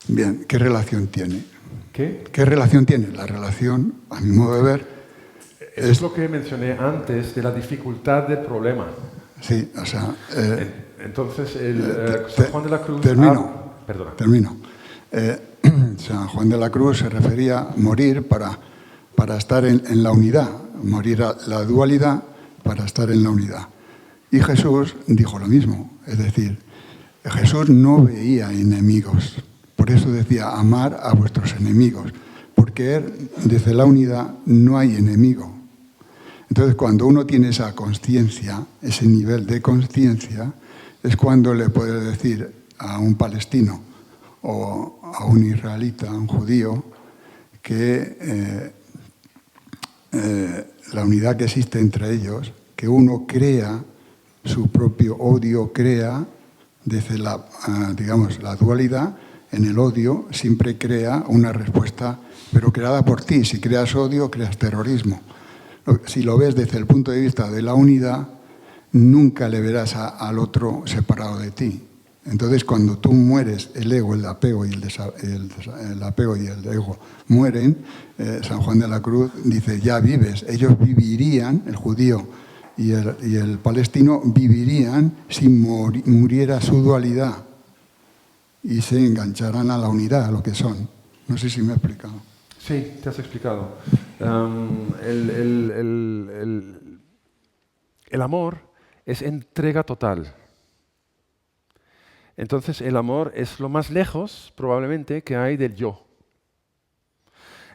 Bien, ¿qué relación tiene? ¿Qué relación tiene? La relación, a mi modo de ver, es lo que mencioné antes de la dificultad del problema. Sí, o sea... Entonces, San Juan de la Cruz... Termino. San Juan de la Cruz se refería a morir para estar en la unidad, morir a la dualidad para estar en la unidad. Y Jesús dijo lo mismo, es decir, Jesús no veía enemigos, por eso decía amar a vuestros enemigos, porque desde la unidad no hay enemigo. Entonces, cuando uno tiene esa consciencia, ese nivel de consciencia, es cuando le puede decir a un palestino o a un israelita, a un judío, que la unidad que existe entre ellos, que uno crea su propio odio, crea desde la dualidad, en el odio siempre crea una respuesta, pero creada por ti. Si creas odio, creas terrorismo. Si lo ves desde el punto de vista de la unidad, nunca le verás al otro separado de ti. Entonces, cuando tú mueres, el ego, el apego y el apego y el ego mueren, San Juan de la Cruz dice, ya vives. Ellos vivirían, el judío y el palestino vivirían si muriera su dualidad y se engancharán a la unidad, a lo que son. No sé si me he explicado. Sí, te has explicado. El amor es entrega total. Entonces el amor es lo más lejos, probablemente, que hay del yo.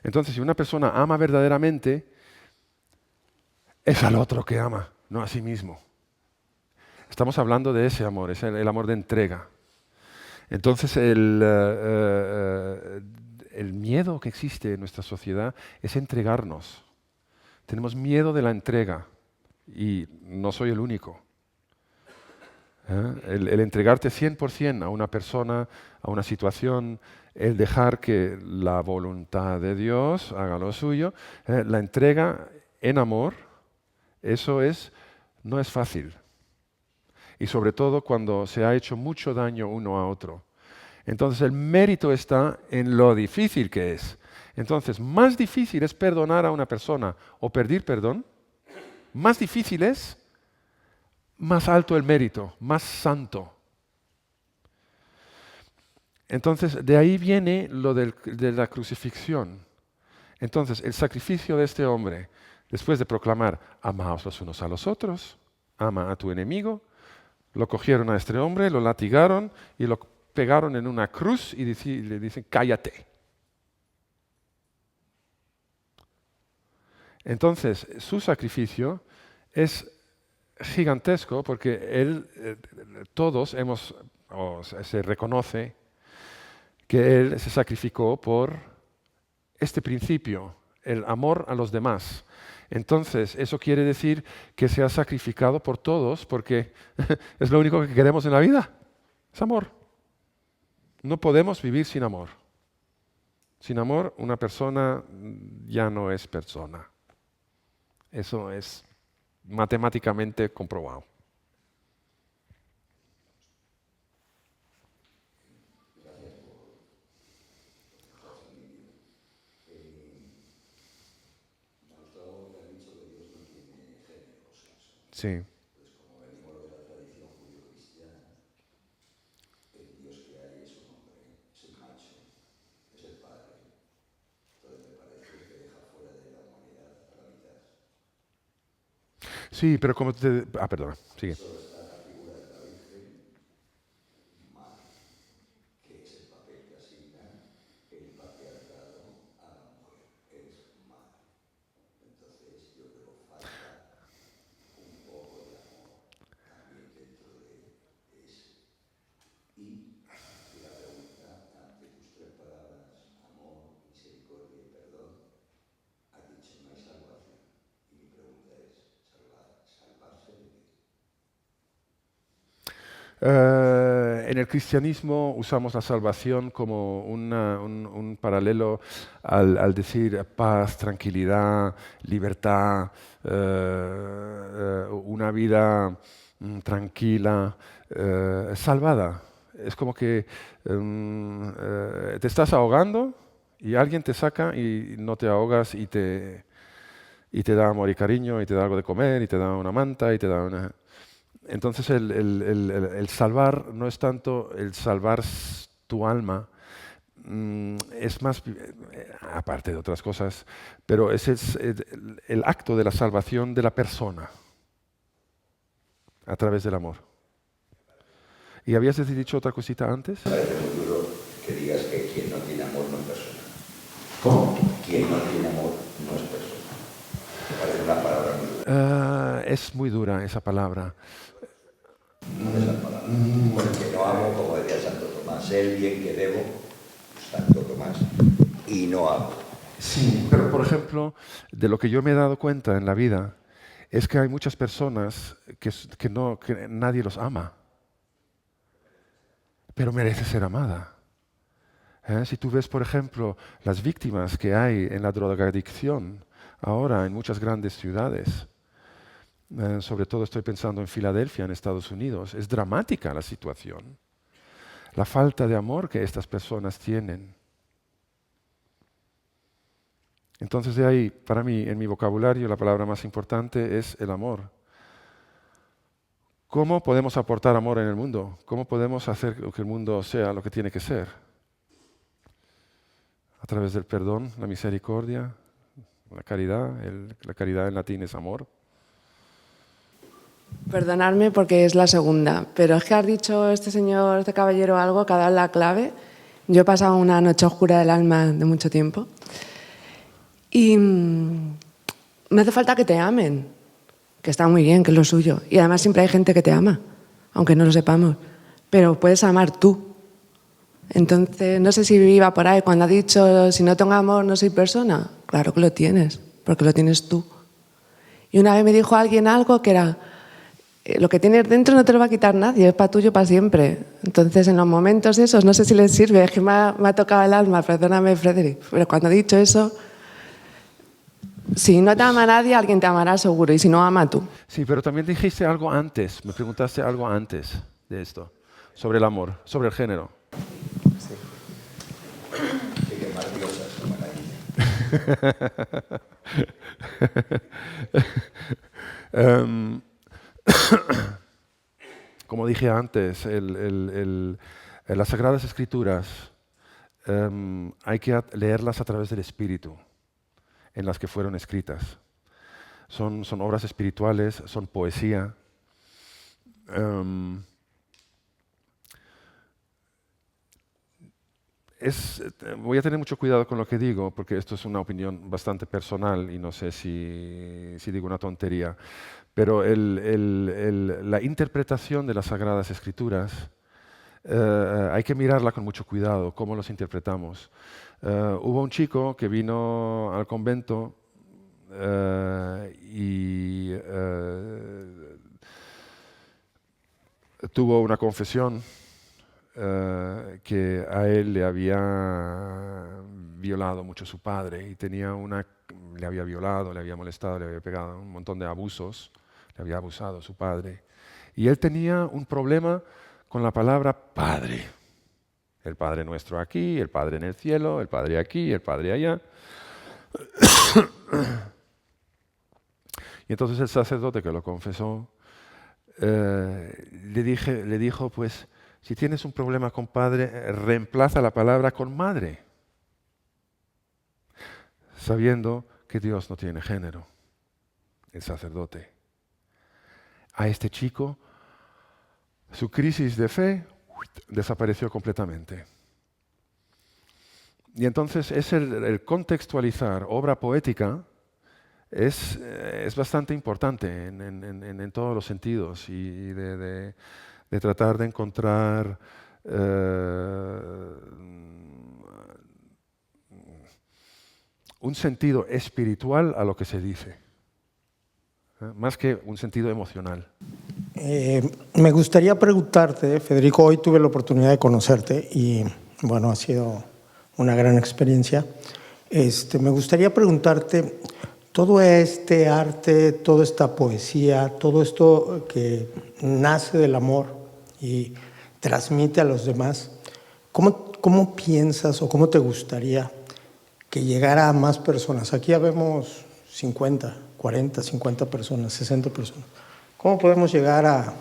Entonces, si una persona ama verdaderamente, es al otro que ama, no a sí mismo. Estamos hablando de ese amor, es el amor de entrega. Entonces, el miedo que existe en nuestra sociedad es entregarnos. Tenemos miedo de la entrega y no soy el único. El entregarte 100% a una persona, a una situación, el dejar que la voluntad de Dios haga lo suyo, la entrega en amor, eso no es fácil. Y sobre todo cuando se ha hecho mucho daño uno a otro. Entonces el mérito está en lo difícil que es. Entonces, más difícil es perdonar a una persona o pedir perdón, más difícil es, más alto el mérito, más santo. Entonces, de ahí viene lo de la crucifixión. Entonces, el sacrificio de este hombre, después de proclamar, amaos los unos a los otros, ama a tu enemigo, lo cogieron a este hombre, lo latigaron y lo pegaron en una cruz y le dicen, cállate. Entonces, su sacrificio es gigantesco porque todos se reconoce que él se sacrificó por este principio, el amor a los demás. Entonces, eso quiere decir que se ha sacrificado por todos porque es lo único que queremos en la vida, es amor. No podemos vivir sin amor. Sin amor, una persona ya no es persona. Eso es matemáticamente comprobado. Sí. Sí, pero como te... Ah, perdona, sigue. En el cristianismo usamos la salvación como un paralelo al decir paz, tranquilidad, libertad, una vida tranquila, salvada. Es como que te estás ahogando y alguien te saca y no te ahogas y te da amor y cariño y te da algo de comer y te da una manta y te da una... Entonces el salvar no es tanto el salvar tu alma, es más, aparte de otras cosas, pero es el acto de la salvación de la persona a través del amor. ¿Y habías dicho otra cosita antes? Me parece muy duro que digas que quien no tiene amor no es persona. ¿Cómo? Quien no tiene amor no es persona. Me parece una palabra muy dura. Es muy dura esa palabra. Esa palabra. Porque no amo, como decía Santo Tomás, sé el bien que debo, Santo Tomás, y no amo. Sí, pero por ejemplo, de lo que yo me he dado cuenta en la vida, es que hay muchas personas que nadie los ama, pero merece ser amada. Si tú ves, por ejemplo, las víctimas que hay en la drogadicción ahora en muchas grandes ciudades, sobre todo estoy pensando en Filadelfia, en Estados Unidos, es dramática la situación, la falta de amor que estas personas tienen. Entonces de ahí, para mí, en mi vocabulario, la palabra más importante es el amor. ¿Cómo podemos aportar amor en el mundo? ¿Cómo podemos hacer que el mundo sea lo que tiene que ser? A través del perdón, la misericordia, la caridad. La caridad en latín es amor. Perdonadme porque es la segunda, pero es que has dicho este caballero algo que ha dado la clave. Yo he pasado una noche oscura del alma de mucho tiempo y me hace falta que te amen, que está muy bien, que es lo suyo, y además siempre hay gente que te ama, aunque no lo sepamos, pero puedes amar tú. Entonces, no sé si iba por ahí cuando ha dicho, si no tengo amor no soy persona. Claro que lo tienes, porque lo tienes tú. Y una vez me dijo alguien algo que era, lo que tienes dentro no te lo va a quitar nadie, es para tuyo para siempre. Entonces, en los momentos esos, no sé si les sirve, es que me ha tocado el alma, perdóname, Frederick, pero cuando he dicho eso, si no te ama nadie, alguien te amará seguro, y si no, ama tú. Sí, pero también dijiste algo antes, me preguntaste algo antes de esto, sobre el amor, sobre el género. Sí, que maravillosas, Como dije antes, las Sagradas Escrituras hay que leerlas a través del Espíritu en las que fueron escritas. Son obras espirituales, son poesía. Voy a tener mucho cuidado con lo que digo, porque esto es una opinión bastante personal y no sé si digo una tontería, pero la interpretación de las Sagradas Escrituras hay que mirarla con mucho cuidado, cómo los interpretamos. Hubo un chico que vino al convento y tuvo una confesión que a él le había violado mucho su padre y le había violado, le había molestado, le había pegado un montón de abusos, le había abusado su padre. Y él tenía un problema con la palabra Padre. El Padre nuestro aquí, el Padre en el cielo, el Padre aquí, el Padre allá. Y entonces el sacerdote que lo confesó le dijo, pues, si tienes un problema con Padre, reemplaza la palabra con Madre, sabiendo que Dios no tiene género, el sacerdote. A este chico, su crisis de fe desapareció completamente. Y entonces es el contextualizar obra poética es bastante importante en todos los sentidos y de tratar de encontrar un sentido espiritual a lo que se dice, más que un sentido emocional. Me gustaría preguntarte, Federico, hoy tuve la oportunidad de conocerte y bueno, ha sido una gran experiencia. Me gustaría preguntarte, todo este arte, toda esta poesía, todo esto que nace del amor y transmite a los demás, ¿cómo piensas o cómo te gustaría que llegara a más personas? Aquí ya vemos 50, 40, 50 personas, 60 personas. ¿Cómo podemos llegar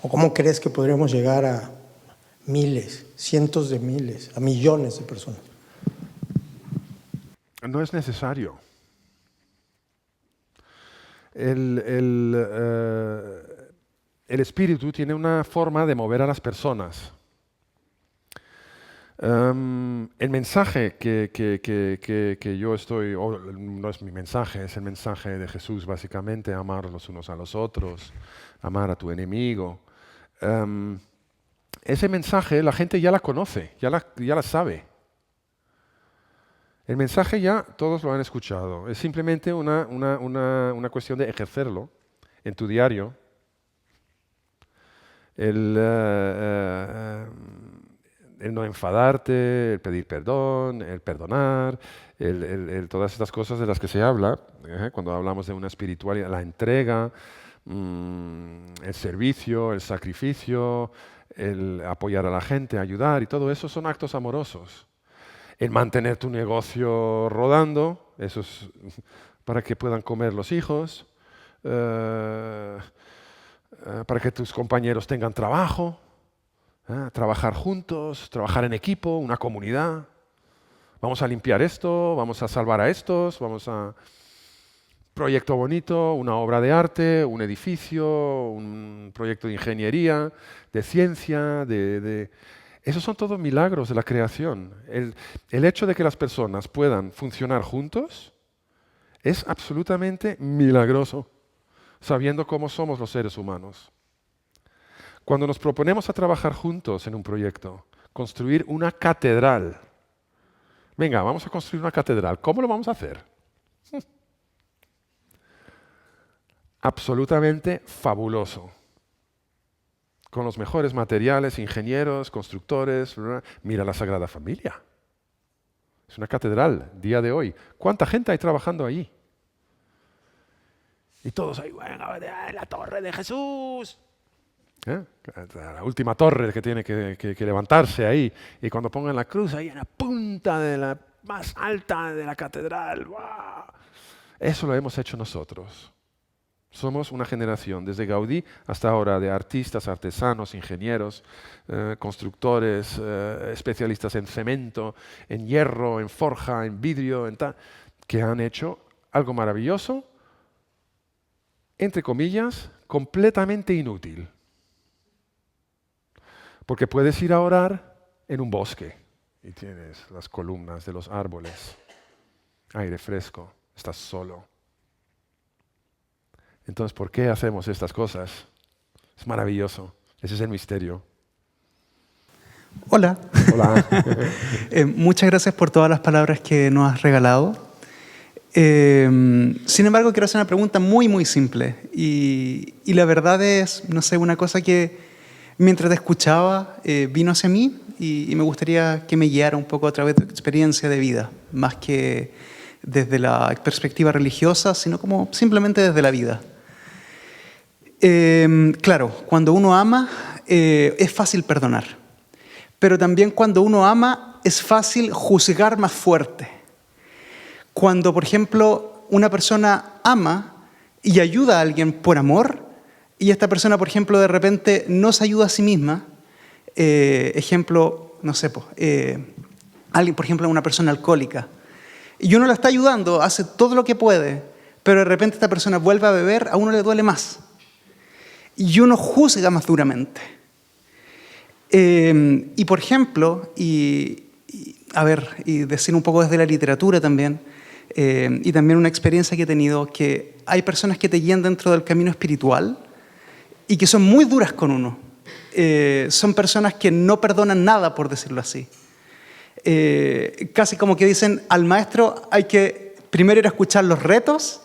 o cómo crees que podríamos llegar a miles, cientos de miles, a millones de personas? No es necesario. El espíritu tiene una forma de mover a las personas. El mensaje que yo estoy, no es mi mensaje, es el mensaje de Jesús básicamente, amar los unos a los otros, amar a tu enemigo. Ese mensaje la gente ya la conoce, ya la sabe. El mensaje ya todos lo han escuchado, es simplemente una cuestión de ejercerlo en tu diario. El no enfadarte, el pedir perdón, el perdonar, todas estas cosas de las que se habla, cuando hablamos de una espiritualidad, la entrega, el servicio, el sacrificio, el apoyar a la gente, ayudar, y todo eso son actos amorosos. El mantener tu negocio rodando, eso es para que puedan comer los hijos, para que tus compañeros tengan trabajo, trabajar juntos, trabajar en equipo, una comunidad. Vamos a limpiar esto, vamos a salvar a estos, vamos a... Proyecto bonito, una obra de arte, un edificio, un proyecto de ingeniería, de ciencia, Esos son todos milagros de la creación. El hecho de que las personas puedan funcionar juntos es absolutamente milagroso, sabiendo cómo somos los seres humanos. Cuando nos proponemos a trabajar juntos en un proyecto, construir una catedral. Venga, vamos a construir una catedral. ¿Cómo lo vamos a hacer? Absolutamente fabuloso. Con los mejores materiales, ingenieros, constructores. Mira la Sagrada Familia. Es una catedral, día de hoy. ¿Cuánta gente hay trabajando allí? Y todos ahí, bueno, la torre de Jesús. La última torre que tiene que levantarse ahí. Y cuando pongan la cruz ahí en la punta de la más alta de la catedral. ¡Wow! Eso lo hemos hecho nosotros. Somos una generación, desde Gaudí hasta ahora, de artistas, artesanos, ingenieros, constructores, especialistas en cemento, en hierro, en forja, en vidrio, que han hecho algo maravilloso, entre comillas, completamente inútil. Porque puedes ir a orar en un bosque y tienes las columnas de los árboles, aire fresco, estás solo. Entonces, ¿por qué hacemos estas cosas? Es maravilloso. Ese es el misterio. Hola. Hola. Muchas gracias por todas las palabras que nos has regalado. Sin embargo, quiero hacer una pregunta muy, muy simple. Y la verdad es, no sé, una cosa que mientras te escuchaba vino hacia mí y me gustaría que me guiara un poco a través de tu experiencia de vida, más que desde la perspectiva religiosa, sino como simplemente desde la vida. Claro, cuando uno ama es fácil perdonar, pero también cuando uno ama es fácil juzgar más fuerte. Cuando, por ejemplo, una persona ama y ayuda a alguien por amor, y esta persona, por ejemplo, de repente no se ayuda a sí misma, ejemplo, no sé, alguien, por ejemplo, una persona alcohólica, y uno la está ayudando, hace todo lo que puede, pero de repente esta persona vuelve a beber, a uno le duele más. Y uno juzga más duramente. Y por ejemplo, y decir un poco desde la literatura también, y también una experiencia que he tenido, que hay personas que te guían dentro del camino espiritual y que son muy duras con uno. Son personas que no perdonan nada, por decirlo así. Casi como que dicen, al maestro hay que primero ir a escuchar los retos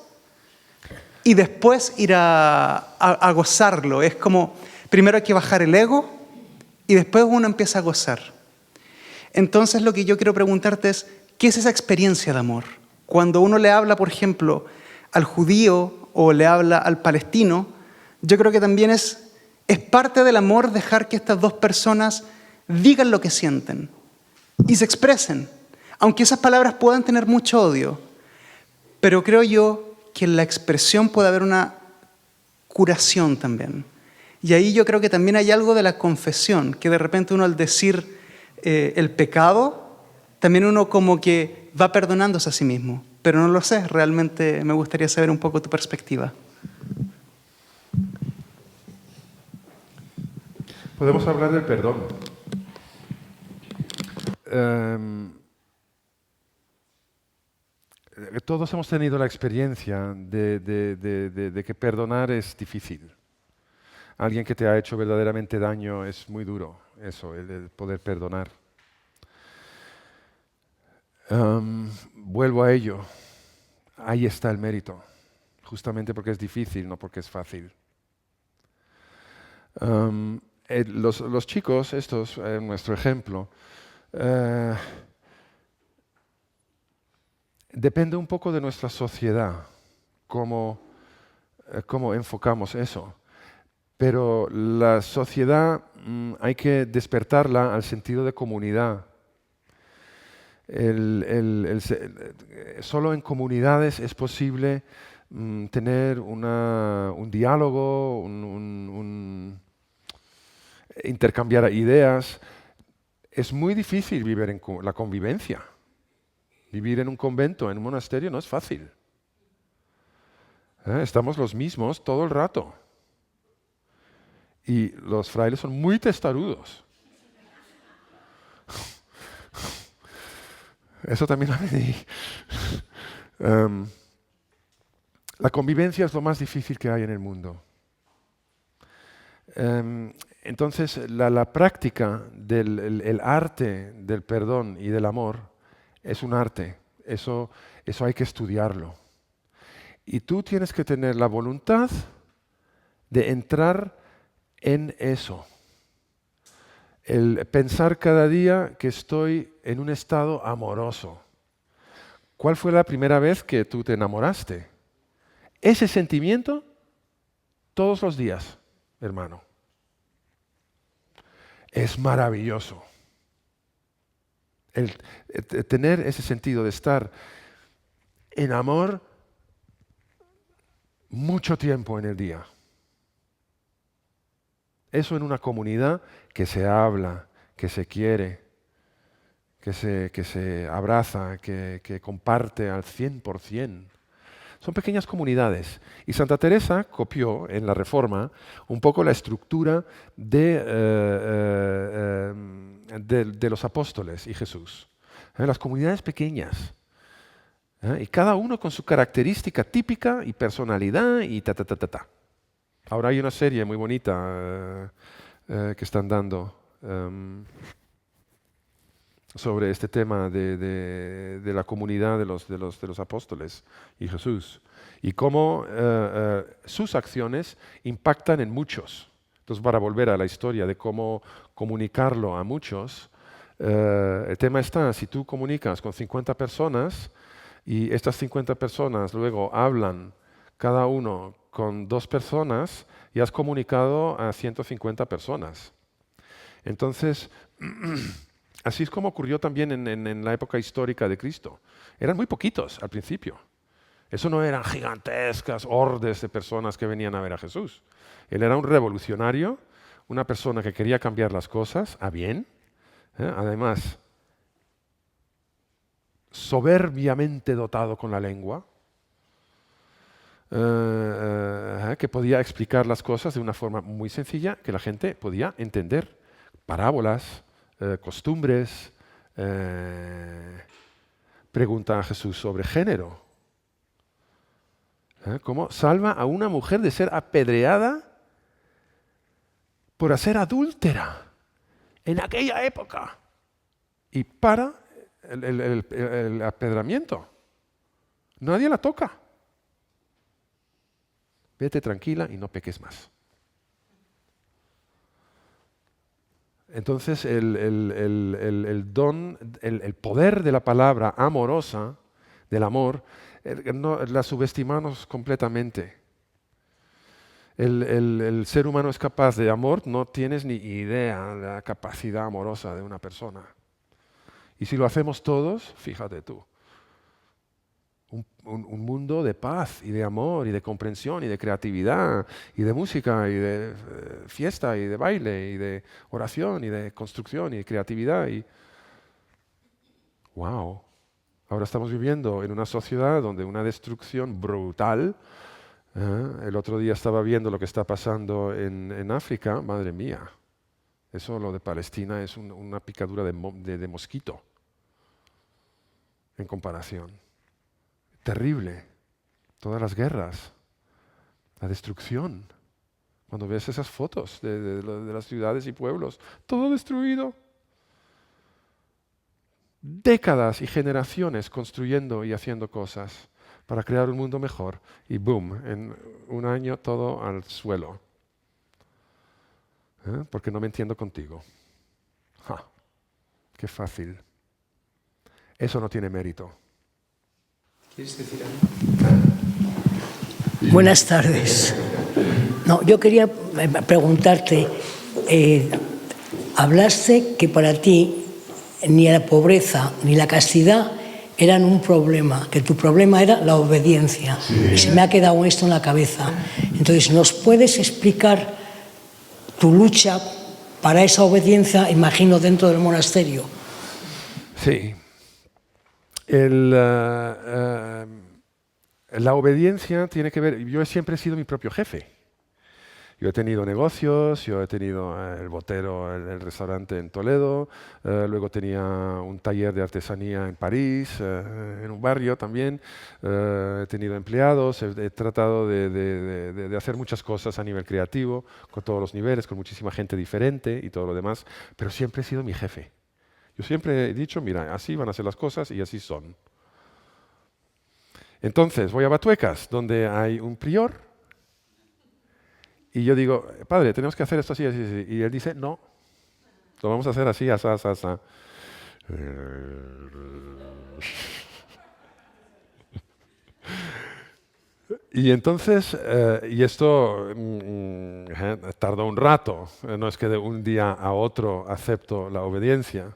y después ir a gozarlo. Es como, primero hay que bajar el ego y después uno empieza a gozar. Entonces lo que yo quiero preguntarte es, ¿qué es esa experiencia de amor? Cuando uno le habla, por ejemplo, al judío o le habla al palestino, yo creo que también es parte del amor dejar que estas dos personas digan lo que sienten y se expresen. Aunque esas palabras puedan tener mucho odio, pero creo yo que en la expresión puede haber una curación también. Y ahí yo creo que también hay algo de la confesión, que de repente uno al decir el pecado, también uno como que va perdonándose a sí mismo. Pero no lo sé, realmente me gustaría saber un poco tu perspectiva. Podemos hablar del perdón. Todos hemos tenido la experiencia de que perdonar es difícil. Alguien que te ha hecho verdaderamente daño es muy duro, eso, el poder perdonar. Vuelvo a ello. Ahí está el mérito, justamente porque es difícil, no porque es fácil. Los chicos, estos, nuestro ejemplo, depende un poco de nuestra sociedad, cómo enfocamos eso. Pero la sociedad hay que despertarla al sentido de comunidad. Solo en comunidades es posible tener un diálogo, intercambiar ideas. Es muy difícil vivir en la convivencia. Vivir en un convento, en un monasterio, no es fácil. Estamos los mismos todo el rato. Y los frailes son muy testarudos. Eso también lo aprendí. La convivencia es lo más difícil que hay en el mundo. En Entonces, la práctica del arte del perdón y del amor es un arte. Eso hay que estudiarlo. Y tú tienes que tener la voluntad de entrar en eso. El pensar cada día que estoy en un estado amoroso. ¿Cuál fue la primera vez que tú te enamoraste? Ese sentimiento todos los días, hermano. Es maravilloso. El tener ese sentido de estar en amor mucho tiempo en el día. Eso en una comunidad que se habla, que se quiere, que se abraza, que comparte al 100%. Son pequeñas comunidades. Y Santa Teresa copió en la Reforma un poco la estructura de los apóstoles y Jesús. Las comunidades pequeñas. Y cada uno con su característica típica y personalidad y ta. Ahora hay una serie muy bonita que están dando sobre este tema de la comunidad de los apóstoles y Jesús y cómo sus acciones impactan en muchos. Entonces, para volver a la historia de cómo comunicarlo a muchos, el tema está, si tú comunicas con 50 personas y estas 50 personas luego hablan cada uno con 2 personas, y has comunicado a 150 personas. Entonces, así es como ocurrió también en la época histórica de Cristo. Eran muy poquitos al principio. Eso no eran gigantescas hordes de personas que venían a ver a Jesús. Él era un revolucionario, una persona que quería cambiar las cosas a bien. Además, soberbiamente dotado con la lengua, que podía explicar las cosas de una forma muy sencilla que la gente podía entender. Parábolas, costumbres. Pregunta a Jesús sobre género. ¿Cómo salva a una mujer de ser apedreada por ser adúltera en aquella época? Y para el apedramiento. Nadie la toca. Vete tranquila y no peques más. Entonces el don, el poder de la palabra amorosa, del amor, la subestimamos completamente. El ser humano es capaz de amor, no tienes ni idea de la capacidad amorosa de una persona. Y si lo hacemos todos, fíjate tú. Un mundo de paz y de amor y de comprensión y de creatividad y de música y de fiesta y de baile y de oración y de construcción y de creatividad. ¡Wow! Ahora estamos viviendo en una sociedad donde una destrucción brutal. El otro día estaba viendo lo que está pasando en África. Madre mía, eso lo de Palestina es una picadura de mosquito en comparación. Terrible. Todas las guerras, la destrucción. Cuando ves esas fotos de las ciudades y pueblos, todo destruido. Décadas y generaciones construyendo y haciendo cosas para crear un mundo mejor y boom, en un año todo al suelo. Porque no me entiendo contigo. Qué fácil. Eso no tiene mérito. ¿Quieres decir algo? Buenas tardes. No, yo quería preguntarte, hablaste que para ti ni la pobreza ni la castidad eran un problema, que tu problema era la obediencia. Sí. Y se me ha quedado esto en la cabeza. Entonces, ¿nos puedes explicar tu lucha para esa obediencia, imagino, dentro del monasterio? Sí. La obediencia tiene que ver. Yo siempre he sido mi propio jefe. Yo he tenido negocios, yo he tenido el Botero, el restaurante en Toledo, luego tenía un taller de artesanía en París, en un barrio también, he tenido empleados, he tratado de hacer muchas cosas a nivel creativo, con todos los niveles, con muchísima gente diferente y todo lo demás, pero siempre he sido mi jefe. Yo siempre he dicho, mira, así van a ser las cosas y así son. Entonces voy a Batuecas, donde hay un prior, y yo digo, padre, tenemos que hacer esto así, así, así. Y él dice, no, lo vamos a hacer así, así, así, así. Y entonces, y esto tardó un rato, no es que de un día a otro acepto la obediencia.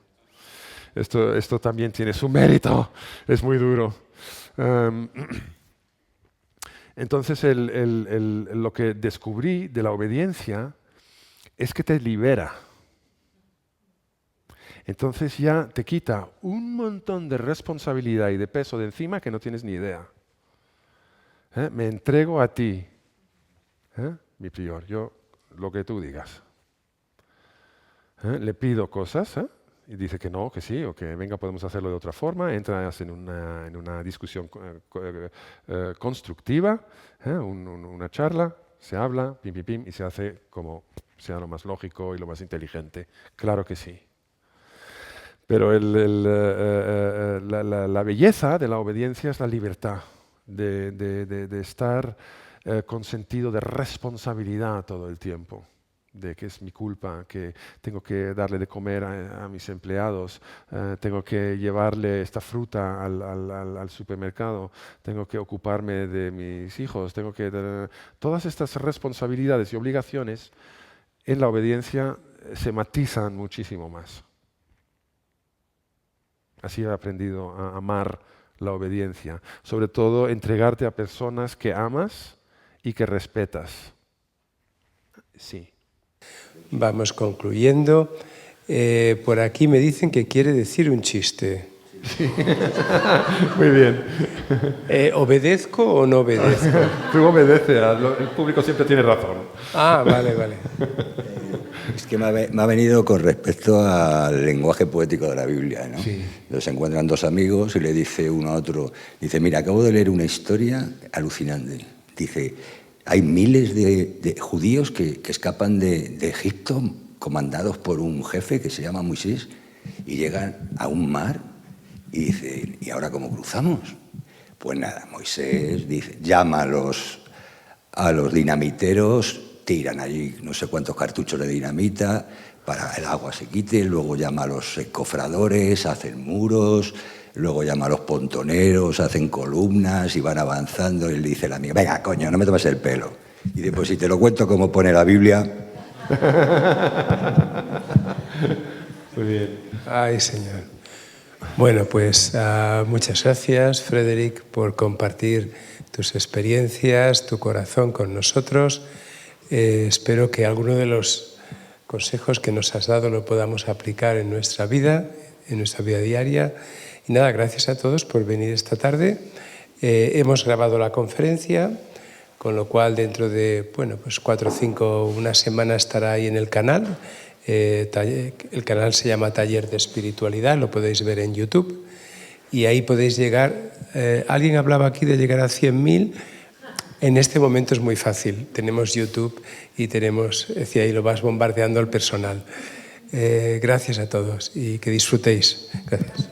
Esto también tiene su mérito, es muy duro. Entonces, lo que descubrí de la obediencia es que te libera. Entonces ya te quita un montón de responsabilidad y de peso de encima que no tienes ni idea. Me entrego a ti, mi prior, yo lo que tú digas. Le pido cosas, y dice que no, que sí, o que venga, podemos hacerlo de otra forma. Entras en una discusión constructiva, una charla, se habla, pim, pim, pim, y se hace como sea lo más lógico y lo más inteligente. Claro que sí. Pero la belleza de la obediencia es la libertad, de estar con sentido de responsabilidad todo el tiempo. De que es mi culpa, que tengo que darle de comer a mis empleados, tengo que llevarle esta fruta al supermercado, tengo que ocuparme de mis hijos, todas estas responsabilidades y obligaciones en la obediencia se matizan muchísimo más. Así he aprendido a amar la obediencia, sobre todo entregarte a personas que amas y que respetas. Sí. Vamos concluyendo. Por aquí me dicen que quiere decir un chiste. Sí. Muy bien. ¿Obedezco o no obedezco? Tú obedece, el público siempre tiene razón. Ah, vale, vale. Es que me ha venido con respecto al lenguaje poético de la Biblia, ¿no? Sí. Se encuentran dos amigos y le dice uno a otro, dice, mira, acabo de leer una historia alucinante. Dice, hay miles de judíos que escapan de Egipto comandados por un jefe que se llama Moisés y llegan a un mar y dicen, ¿y ahora cómo cruzamos? Pues nada, Moisés dice, llama a los dinamiteros, tiran allí no sé cuántos cartuchos de dinamita para el agua se quite, luego llama a los cofradores, hacen muros, luego llama a los pontoneros, hacen columnas y van avanzando y le dice el amigo, venga, coño, no me tomes el pelo. Y después, si te lo cuento como pone la Biblia... Muy bien. Ay, Señor. Bueno, pues muchas gracias, Frédéric, por compartir tus experiencias, tu corazón con nosotros. Espero que alguno de los consejos que nos has dado lo podamos aplicar en nuestra vida diaria. Y nada, gracias a todos por venir esta tarde. Hemos grabado la conferencia, con lo cual dentro de 4 o 5, una semana estará ahí en el canal. El canal se llama Taller de Espiritualidad, lo podéis ver en YouTube. Y ahí podéis llegar, alguien hablaba aquí de llegar a 100.000. En este momento es muy fácil, tenemos YouTube y ahí lo vas bombardeando el personal. Gracias a todos y que disfrutéis. Gracias.